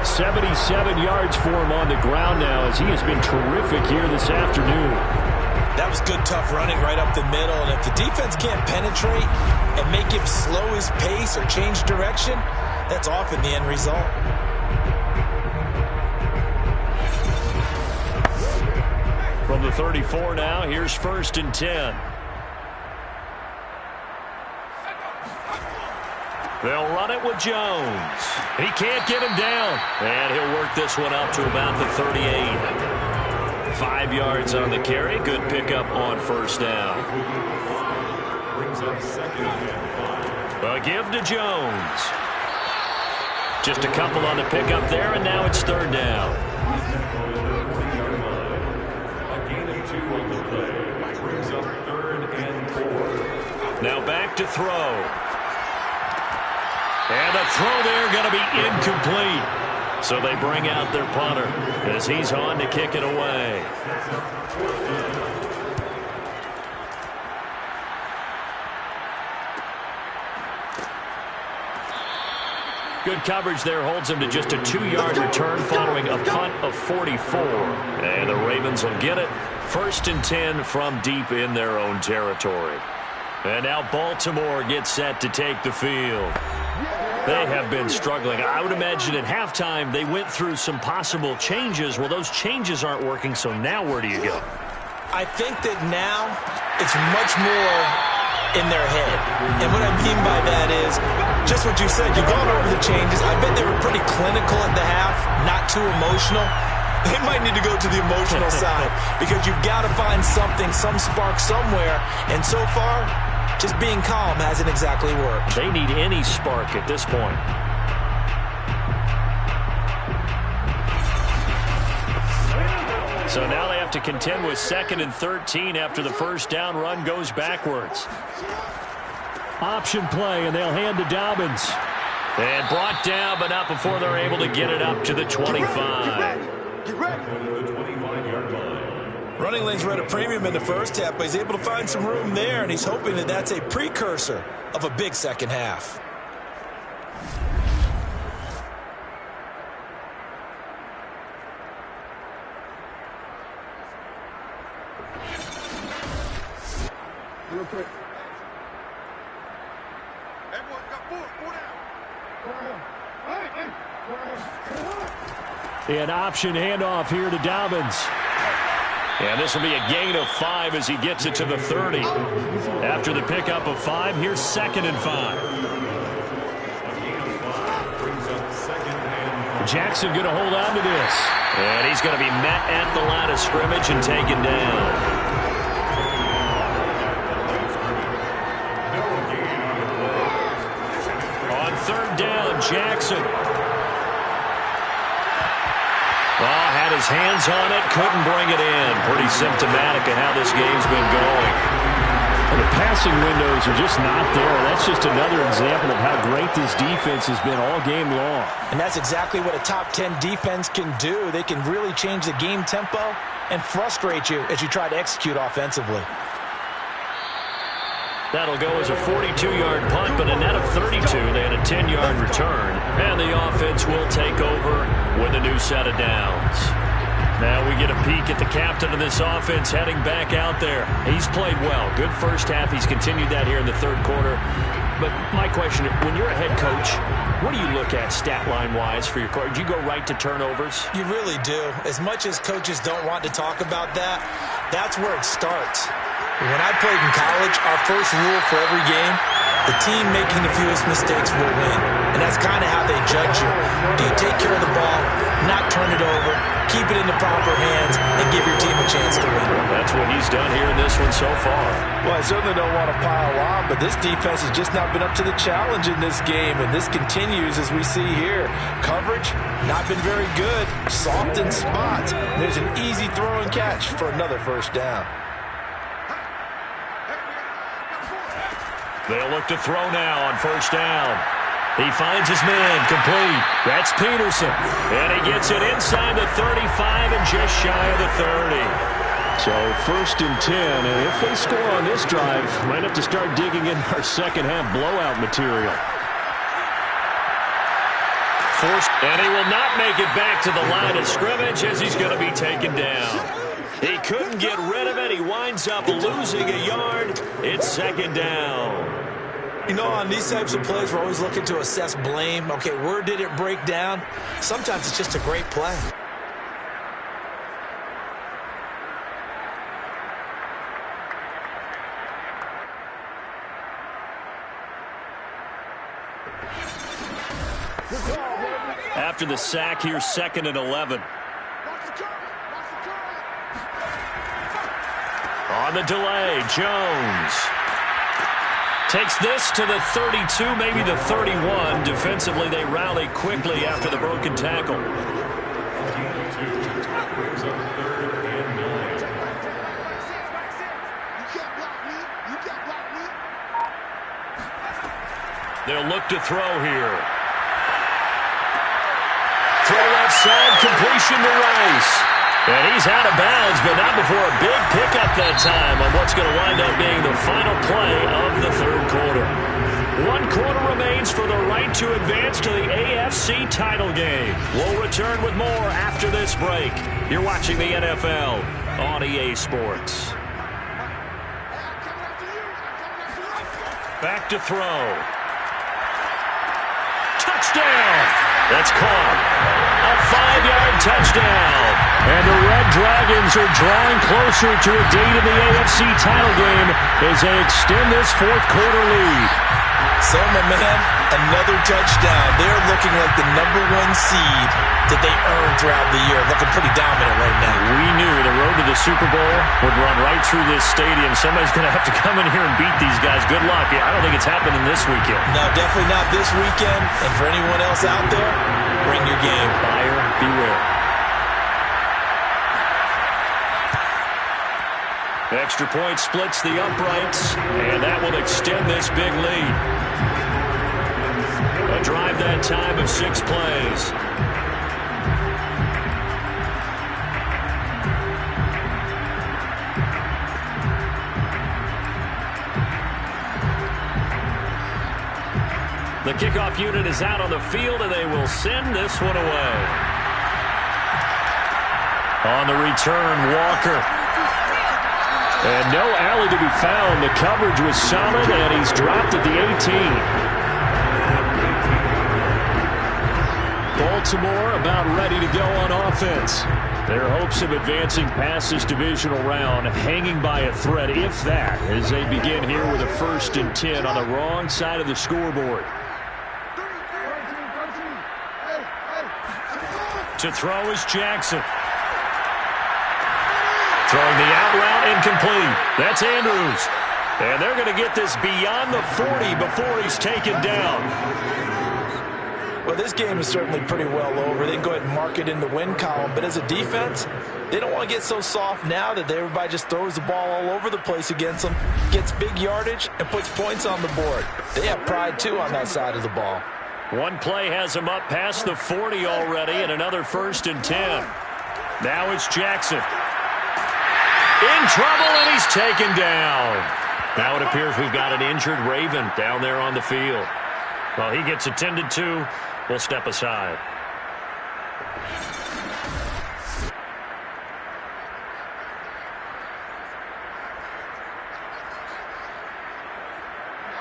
77 yards for him on the ground now as he has been terrific here this afternoon. That was good, tough running right up the middle. And if the defense can't penetrate and make him slow his pace or change direction, that's often the end result. From the 34 now, here's 1st and 10. They'll run it with Jones. He can't get him down. And he'll work this one up to about the 38. 5 yards on the carry. Good pickup on 1st down. A give to Jones. Just a couple on the pickup there, and now it's 3rd down. A gain of 2 on the play. Brings up 3rd and 4. Now back to throw. And the throw there going to be incomplete. So they bring out their punter as he's on to kick it away. Good coverage there holds him to just a 2-yard return following a punt of 44. And the Ravens will get it. 1st and 10 from deep in their own territory. And now Baltimore gets set to take the field. They have been struggling. I would imagine at halftime they went through some possible changes. Well, those changes aren't working, so now where do you go? I think that now it's much more in their head. And what I mean by that is just what you said. You've gone over the changes. I bet they were pretty clinical at the half, not too emotional. They might need to go to the emotional side because you've got to find something, some spark somewhere. And so far, just being calm hasn't exactly worked. They need any spark at this point. So now they have to contend with 2nd and 13 after the first down run goes backwards. Option play, and they'll hand to Dobbins. And brought down, but not before they're able to get it up to the 25. Running lanes were at a premium in the first half, but he's able to find some room there, and he's hoping that that's a precursor of a big second half. Real quick. An option handoff here to Dobbins. And this will be a gain of 5 as he gets it to the 30. After the pickup of 5, here's 2nd and 5. Jackson going to hold on to this. And he's going to be met at the line of scrimmage and taken down. On 3rd down, Jackson. Oh, had his hands on it, couldn't bring it in. Pretty symptomatic of how this game's been going. Well, the passing windows are just not there. That's just another example of how great this defense has been all game long. And that's exactly what a top 10 defense can do. They can really change the game tempo and frustrate you as you try to execute offensively. That'll go as a 42-yard punt, but a net of 32. They had a 10-yard return. And the offense will take over with a new set of downs. Now we get a peek at the captain of this offense heading back out there. He's played well. Good first half. He's continued that here in the 3rd quarter. But my question, when you're a head coach, what do you look at stat line-wise for your coach? Do you go right to turnovers? You really do. As much as coaches don't want to talk about that, that's where it starts. When I played in college, our first rule for every game, the team making the fewest mistakes will win. And that's kind of how they judge you. Do you take care of the ball, not turn it over, keep it in the proper hands, and give your team a chance to win? That's what he's done here in this one so far. Well, I certainly don't want to pile on, but this defense has just not been up to the challenge in this game, and this continues as we see here. Coverage, not been very good. Soft in spots. There's an easy throw and catch for another first down. They'll look to throw now on 1st down. He finds his man complete. That's Peterson. And he gets it inside the 35 and just shy of the 30. So 1st and 10. And if they score on this drive, might have to start digging in our second half blowout material. And he will not make it back to the line of scrimmage as he's going to be taken down. He couldn't get rid of it. He winds up losing a yard. It's 2nd down. You know, on these types of plays, we're always looking to assess blame. Okay, where did it break down? Sometimes it's just a great play. After the sack, here's 2nd and 11. On the delay, Jones takes this to the 32, maybe the 31. Defensively, they rally quickly after the broken tackle. They'll look to throw here. Throw left side, completion to Rice. And he's out of bounds, but not before a big pickup that time on what's going to wind up being the final play of the 3rd quarter. 1 quarter remains, for the right to advance to the AFC title game. We'll return with more after this break. You're watching the NFL on EA Sports. Back to throw. Touchdown! That's caught. A 5-yard touchdown. And the Red Dragons are drawing closer to a date in the AFC title game as they extend this fourth quarter lead. So, my man, another touchdown. They're looking like the #1 seed that they earned throughout the year. Looking pretty dominant right now. We knew the road to the Super Bowl would run right through this stadium. Somebody's going to have to come in here and beat these guys. Good luck. I don't think it's happening this weekend. No, definitely not this weekend. And for anyone else out there, bring your game. Buyer beware. Extra point splits the uprights, and that will extend this big lead. A drive that time of 6 plays. The kickoff unit is out on the field, and they will send this one away. On the return, Walker. And no alley to be found. The coverage was solid, and he's dropped at the 18. Baltimore about ready to go on offense. Their hopes of advancing past this divisional round hanging by a thread, if that, as they begin here with a 1st and 10 on the wrong side of the scoreboard. To throw is Jackson. Throwing the out route incomplete. That's Andrews. And they're going to get this beyond the 40 before he's taken down. Well, this game is certainly pretty well over. They can go ahead and mark it in the win column. But as a defense, they don't want to get so soft now that everybody just throws the ball all over the place against them, gets big yardage, and puts points on the board. They have pride, too, on that side of the ball. One play has them up past the 40 already, and another 1st and 10. Now it's Jackson. In trouble, and he's taken down. Now it appears we've got an injured Raven down there on the field. Well, he gets attended to. We'll step aside.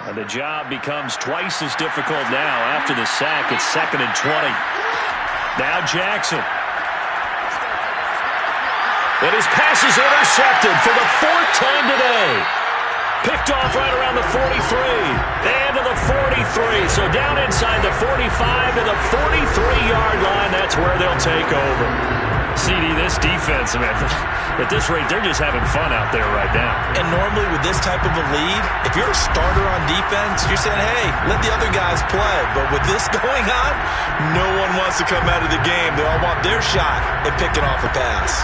And the job becomes twice as difficult now after the sack. It's 2nd and 20. Now Jackson. And his pass is intercepted for the 4th time today. Picked off right around the 43. And to the 43. So down inside the 45 to the 43-yard line. That's where they'll take over. CD, this defense, man, at this rate, they're just having fun out there right now. And normally with this type of a lead, if you're a starter on defense, you're saying, hey, let the other guys play. But with this going on, no one wants to come out of the game. They all want their shot at picking off a pass.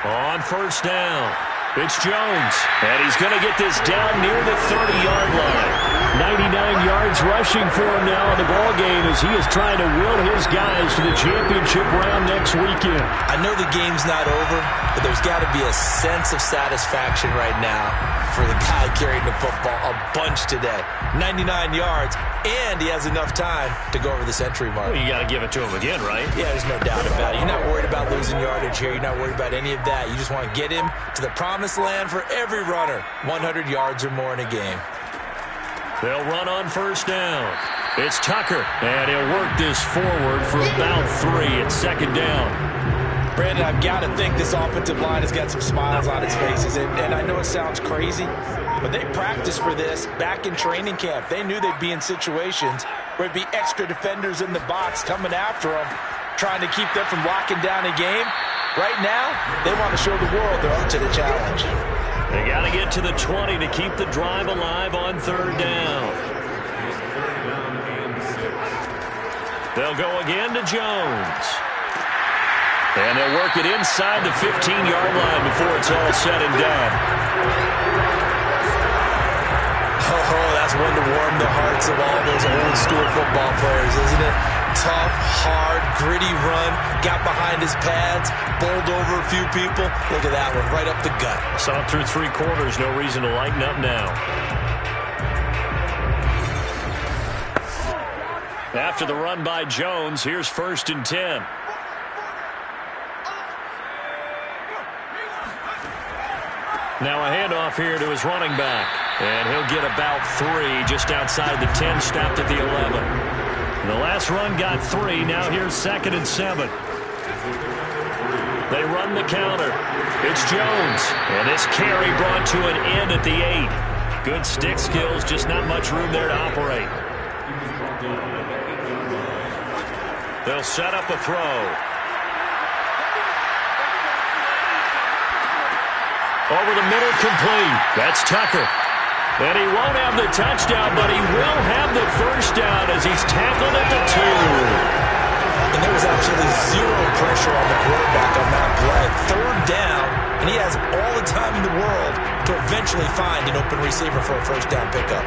On 1st down, it's Jones, and he's going to get this down near the 30-yard line. 99 yards rushing for him now in the ball game as he is trying to will his guys to the championship round next weekend. I know the game's not over, but there's got to be a sense of satisfaction right now for the guy carrying the football a bunch today. 99 yards, and he has enough time to go over the century mark. Well, you got to give it to him again, right? Yeah, there's no doubt about it. You're not worried about losing yardage here. You're not worried about any of that. You just want to get him to the promised land for every runner. 100 yards or more in a game. They'll run on 1st down. It's Tucker, and he'll work this forward for about 3. It's 2nd down. Brandon, I've got to think this offensive line has got some smiles on its faces. And I know it sounds crazy, but they practiced for this back in training camp. They knew they'd be in situations where it'd be extra defenders in the box coming after them, trying to keep them from locking down a game. Right now, they want to show the world they're up to the challenge. They got to get to the 20 to keep the drive alive on 3rd down. They'll go again to Jones. And they'll work it inside the 15-yard line before it's all said and done. Oh, that's one to warm the hearts of all those old school football players, isn't it? tough, hard, gritty run. Got behind his pads, bowled over a few people. Look at that one, right up the gut. Saw it through 3 quarters. No reason to lighten up now. After the run by Jones, here's 1st and 10. Now a handoff here to his running back. And he'll get about 3 just outside the 10, stopped at the 11. The last run got 3. Now here's 2nd and 7. They run the counter. It's Jones. And this carry brought to an end at the 8. Good stick skills, just not much room there to operate. They'll set up a throw. Over the middle, complete. That's Tucker. And he won't have the touchdown, but he will have the first down as he's tackled at the 2. And there was absolutely zero pressure on the quarterback on that play. 3rd down, and he has all the time in the world to eventually find an open receiver for a first down pickup.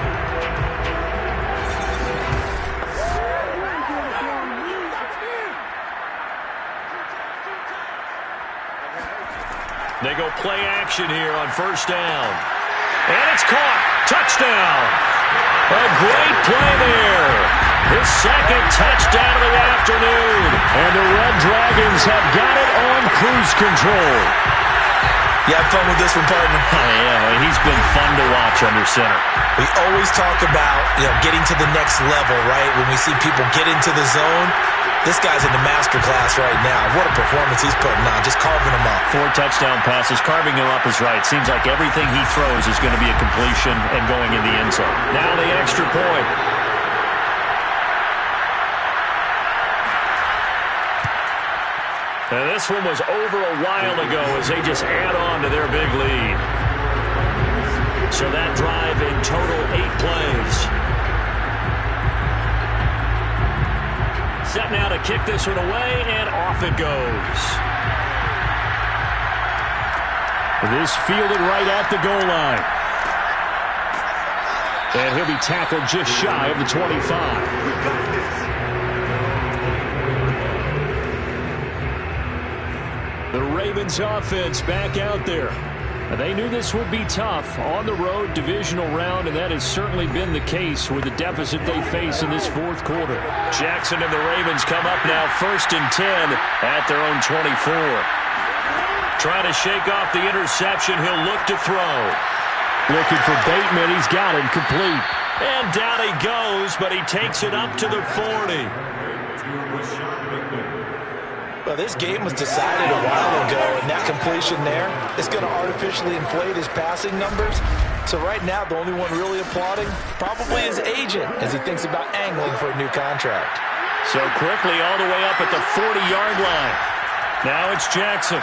They go play action here on 1st down. And it's caught. Touchdown. A great play there. His 2nd touchdown of the afternoon. And the Red Dragons have got it on cruise control. You had fun with this one, partner? Oh, yeah, he's been fun to watch under center. We always talk about, getting to the next level, right? When we see people get into the zone, this guy's in the master class right now. What a performance he's putting on, just carving them up. 4 touchdown passes, carving him up is right. Seems like everything he throws is going to be a completion and going in the end zone. Now the extra point. And this one was over a while ago as they just add on to their big lead. So that drive in total 8 plays. Set now to kick this one away, and off it goes. This fielded right at the goal line. And he'll be tackled just shy of the 25. The Ravens offense back out there. They knew this would be tough on the road, divisional round, and that has certainly been the case with the deficit they face in this 4th quarter. Jackson and the Ravens come up now 1st and 10 at their own 24. Trying to shake off the interception. He'll look to throw. Looking for Bateman. He's got him complete. And down he goes, but he takes it up to the 40. Well, this game was decided a while ago, and that completion there is going to artificially inflate his passing numbers. So right now, the only one really applauding probably his agent as he thinks about angling for a new contract. So quickly all the way up at the 40-yard line. Now it's Jackson.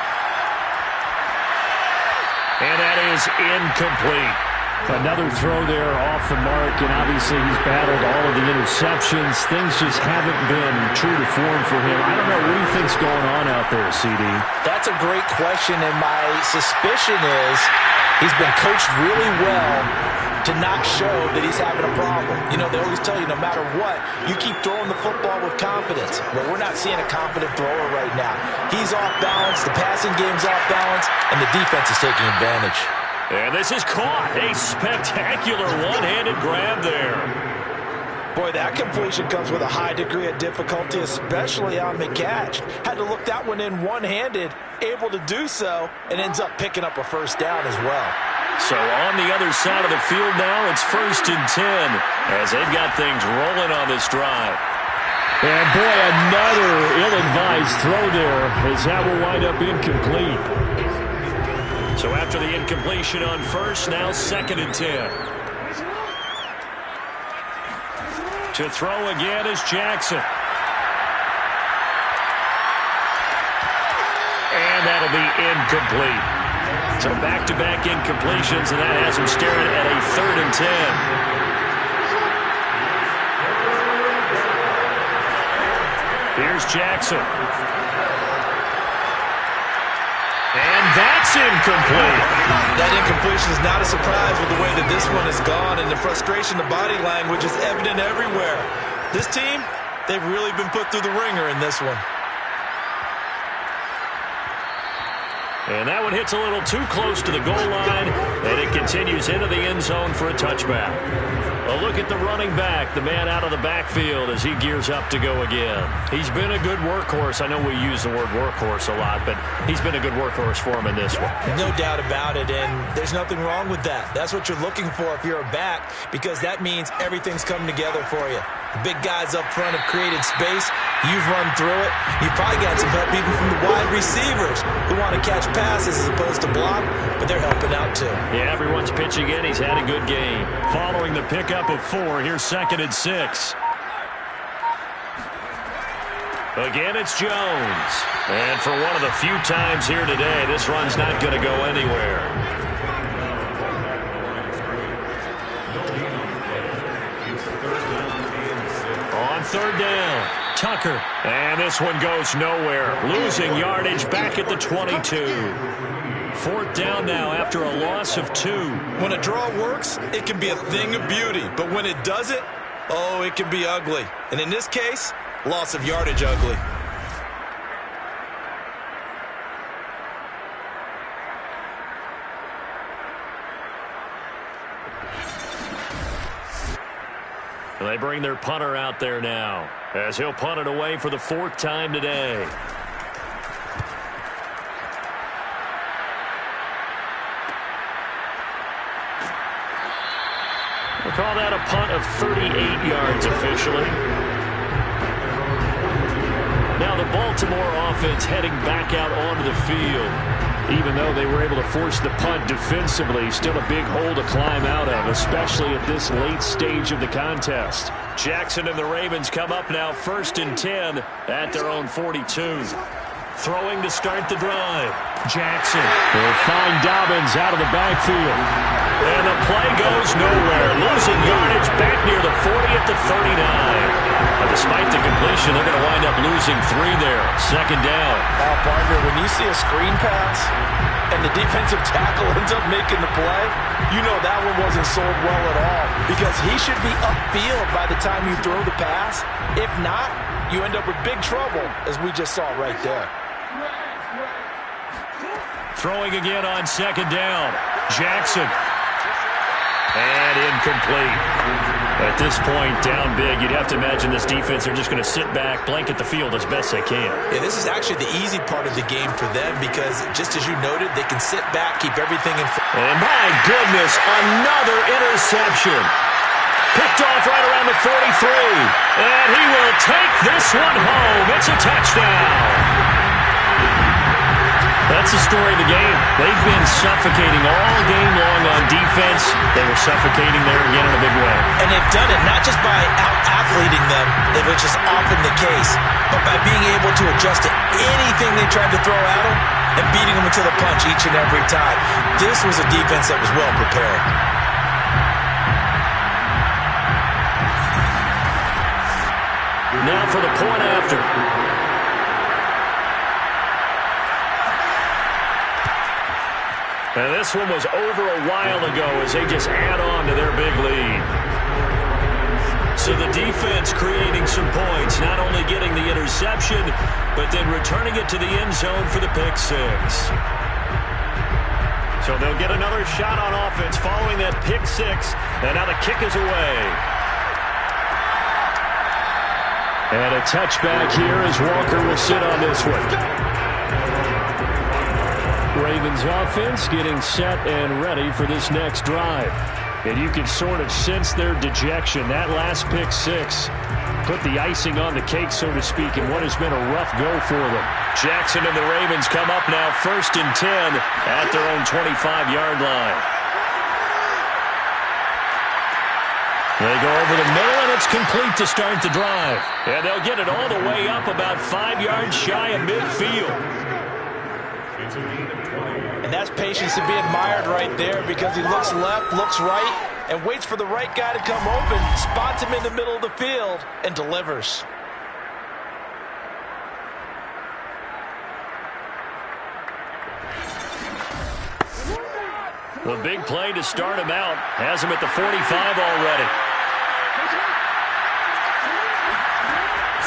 And that is incomplete. Another throw there off the mark, and obviously he's battled all of the interceptions. Things just haven't been true to form for him. I don't know what he thinks going on out there, CD. That's a great question, and my suspicion is he's been coached really well to not show that he's having a problem. They always tell you no matter what, you keep throwing the football with confidence. But we're not seeing a confident thrower right now. He's off balance, the passing game's off balance, and the defense is taking advantage. And this is caught. A spectacular one-handed grab there. Boy, that completion comes with a high degree of difficulty, especially on the catch. Had to look that one in one-handed, able to do so, and ends up picking up a first down as well. So on the other side of the field now, it's 1st and 10 as they've got things rolling on this drive. And boy, another ill-advised throw there as that will wind up incomplete. So after the incompletion on 1st, now 2nd and 10. To throw again is Jackson. And that'll be incomplete. So back-to-back incompletions, and that has him staring at a 3rd and 10. Here's Jackson. And that's incomplete. That incompletion is not a surprise with the way that this one has gone, and the frustration, the body language is evident everywhere. This team, They've really been put through the ringer in this one. And that one hits a little too close to the goal line, and it continues into the end zone for a touchback. A look at the running back, the man out of the backfield as he gears up to go again. He's been a good workhorse. I know we use the word workhorse a lot, but he's been a good workhorse for him in this one. No doubt about it, and there's nothing wrong with that. That's what you're looking for if you're a back, because that means everything's coming together for you. The big guys up front have created space. You've run through it. You've probably got some help even from the wide receivers who want to catch passes as opposed to block, but they're helping out too. Yeah, everyone's pitching in. He's had a good game. Following the pickup of 4, here's 2nd and 6. Again, it's Jones. And for one of the few times here today, this run's not going to go anywhere. On 3rd down, Tucker. And this one goes nowhere. Losing yardage back at the 22. 4th down now after a loss of 2. When a draw works, it can be a thing of beauty. But when it doesn't, oh, it can be ugly. And in this case, loss of yardage ugly. They bring their punter out there now as he'll punt it away for the 4th time today. We'll call that a punt of 38 yards officially. Now the Baltimore offense heading back out onto the field. Even though they were able to force the punt defensively, still a big hole to climb out of, especially at this late stage of the contest. Jackson and the Ravens come up now 1st and 10 at their own 42. Throwing to start the drive. Jackson will find Dobbins out of the backfield. And the play goes nowhere. Losing yardage back near the 40 at the 39. But despite the completion, they're going to wind up losing 3 there. 2nd down. Partner, when you see a screen pass and the defensive tackle ends up making the play, you know that one wasn't sold well at all, because he should be upfield by the time you throw the pass. If not, you end up with big trouble, as we just saw right there. Throwing again on 2nd down. Jackson. And incomplete. At this point, down big, you'd have to imagine this defense are just going to sit back, blanket the field as best they can. Yeah, this is actually the easy part of the game for them, because just as you noted, they can sit back, keep everything in front. And my goodness, another interception. Picked off right around the 43. And he will take this one home. It's a touchdown. That's the story of the game. They've been suffocating all game long on defense. They were suffocating there again in a big way. And they've done it not just by out-athleting them, which is often the case, but by being able to adjust to anything they tried to throw at them and beating them to the punch each and every time. This was a defense that was well prepared. Now for the point after. And this one was over a while ago as they just add on to their big lead. So the defense creating some points, not only getting the interception, but then returning it to the end zone for the pick 6. So they'll get another shot on offense following that pick 6, and now the kick is away. And a touchback here as Walker will sit on this one. Ravens offense getting set and ready for this next drive. And you can sort of sense their dejection. That last pick 6 put the icing on the cake, so to speak, in what has been a rough go for them. Jackson and the Ravens come up now 1st and 10 at their own 25-yard line. They go over the middle, and it's complete to start the drive. And they'll get it all the way up about 5 yards shy of midfield. And that's patience to be admired right there, because he looks left, looks right, and waits for the right guy to come open, spots him in the middle of the field, and delivers. The big play to start him out has him at the 45 already.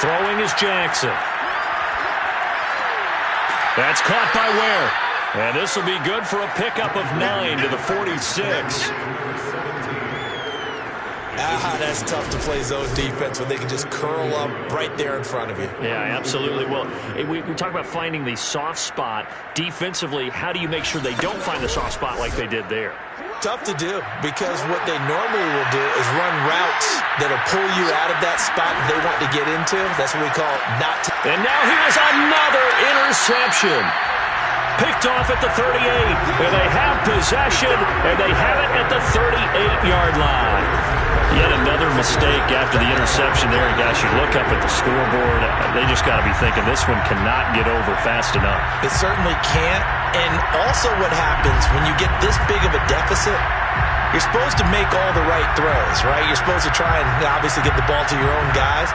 Throwing is Jackson. That's caught by Ware. And this will be good for a pickup of 9 to the 46. That's tough to play zone defense when they can just curl up right there in front of you. Yeah, absolutely. Well, we talk about finding the soft spot. Defensively, how do you make sure they don't find the soft spot like they did there? Tough to do, because what they normally will do is run routes that'll pull you out of that spot they want to get into. That's what we call not to. And now here's another interception. Picked off at the 38. And they have possession, and they have it at the 38-yard line. Yet another mistake after the interception there. And, guys, you look up at the scoreboard. They just got to be thinking this one cannot get over fast enough. It certainly can't. And also what happens when you get this big of a deficit, you're supposed to make all the right throws, right? You're supposed to try and obviously get the ball to your own guys.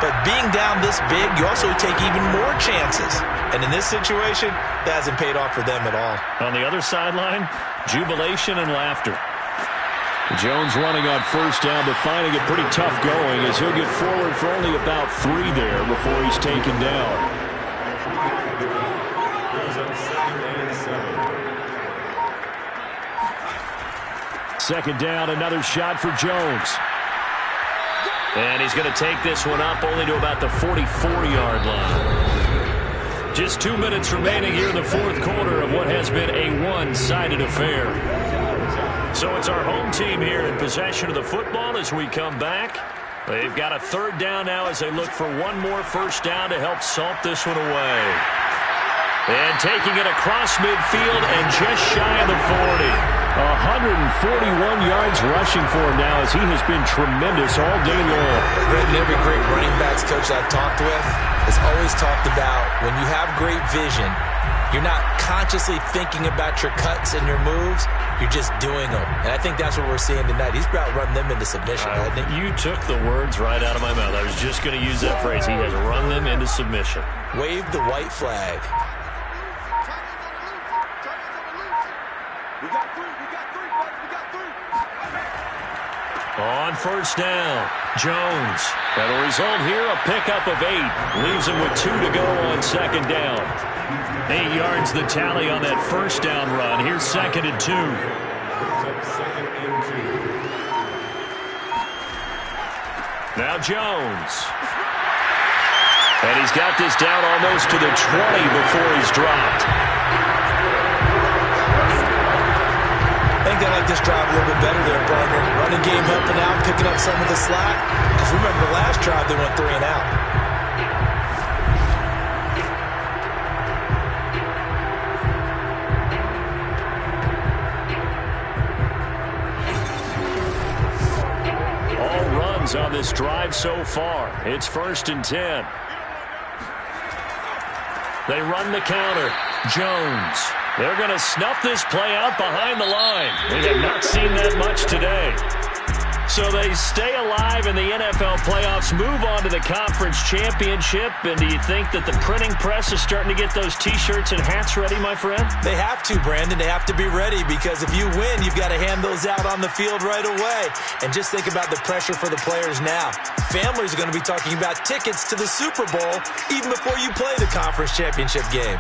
But being down this big, you also take even more chances. And in this situation, that hasn't paid off for them at all. On the other sideline, jubilation and laughter. Jones running on first down, but finding it pretty tough going as he'll get forward for only about 3 there before he's taken down. Second down, another shot for Jones. And he's going to take this one up only to about the 44-yard line. Just 2 minutes remaining here in the fourth quarter of what has been a one-sided affair. So it's our home team here in possession of the football as we come back. They've got a third down now as they look for one more first down to help salt this one away. And taking it across midfield and just shy of the 40. 141 yards rushing for him now as he has been tremendous all day long. Brendan, every great running backs coach I've talked with has always talked about when you have great vision, you're not consciously thinking about your cuts and your moves, you're just doing them. And I think that's what we're seeing tonight. He's about run them into submission, hasn't he? You took the words right out of my mouth. I was just going to use that phrase. He has run them into submission. Wave the white flag. On first down, Jones. That'll result here, a pickup of 8. Leaves him with 2 to go on second down. 8 yards the tally on that first down run. Here's second and 2. Now Jones. And he's got this down almost to the 20 before he's dropped. I think they like this drive a little bit better there, partner. Running game helping out, picking up some of the slack. Because remember, the last drive they went 3 and out. All runs on this drive so far. It's 1st and 10. They run the counter. Jones. They're going to snuff this play out behind the line. We have not seen that much today. So they stay alive in the NFL playoffs, move on to the conference championship. And do you think that the printing press is starting to get those T-shirts and hats ready, my friend? They have to, Brandon. They have to be ready because if you win, you've got to hand those out on the field right away. And just think about the pressure for the players now. Families are going to be talking about tickets to the Super Bowl even before you play the conference championship game.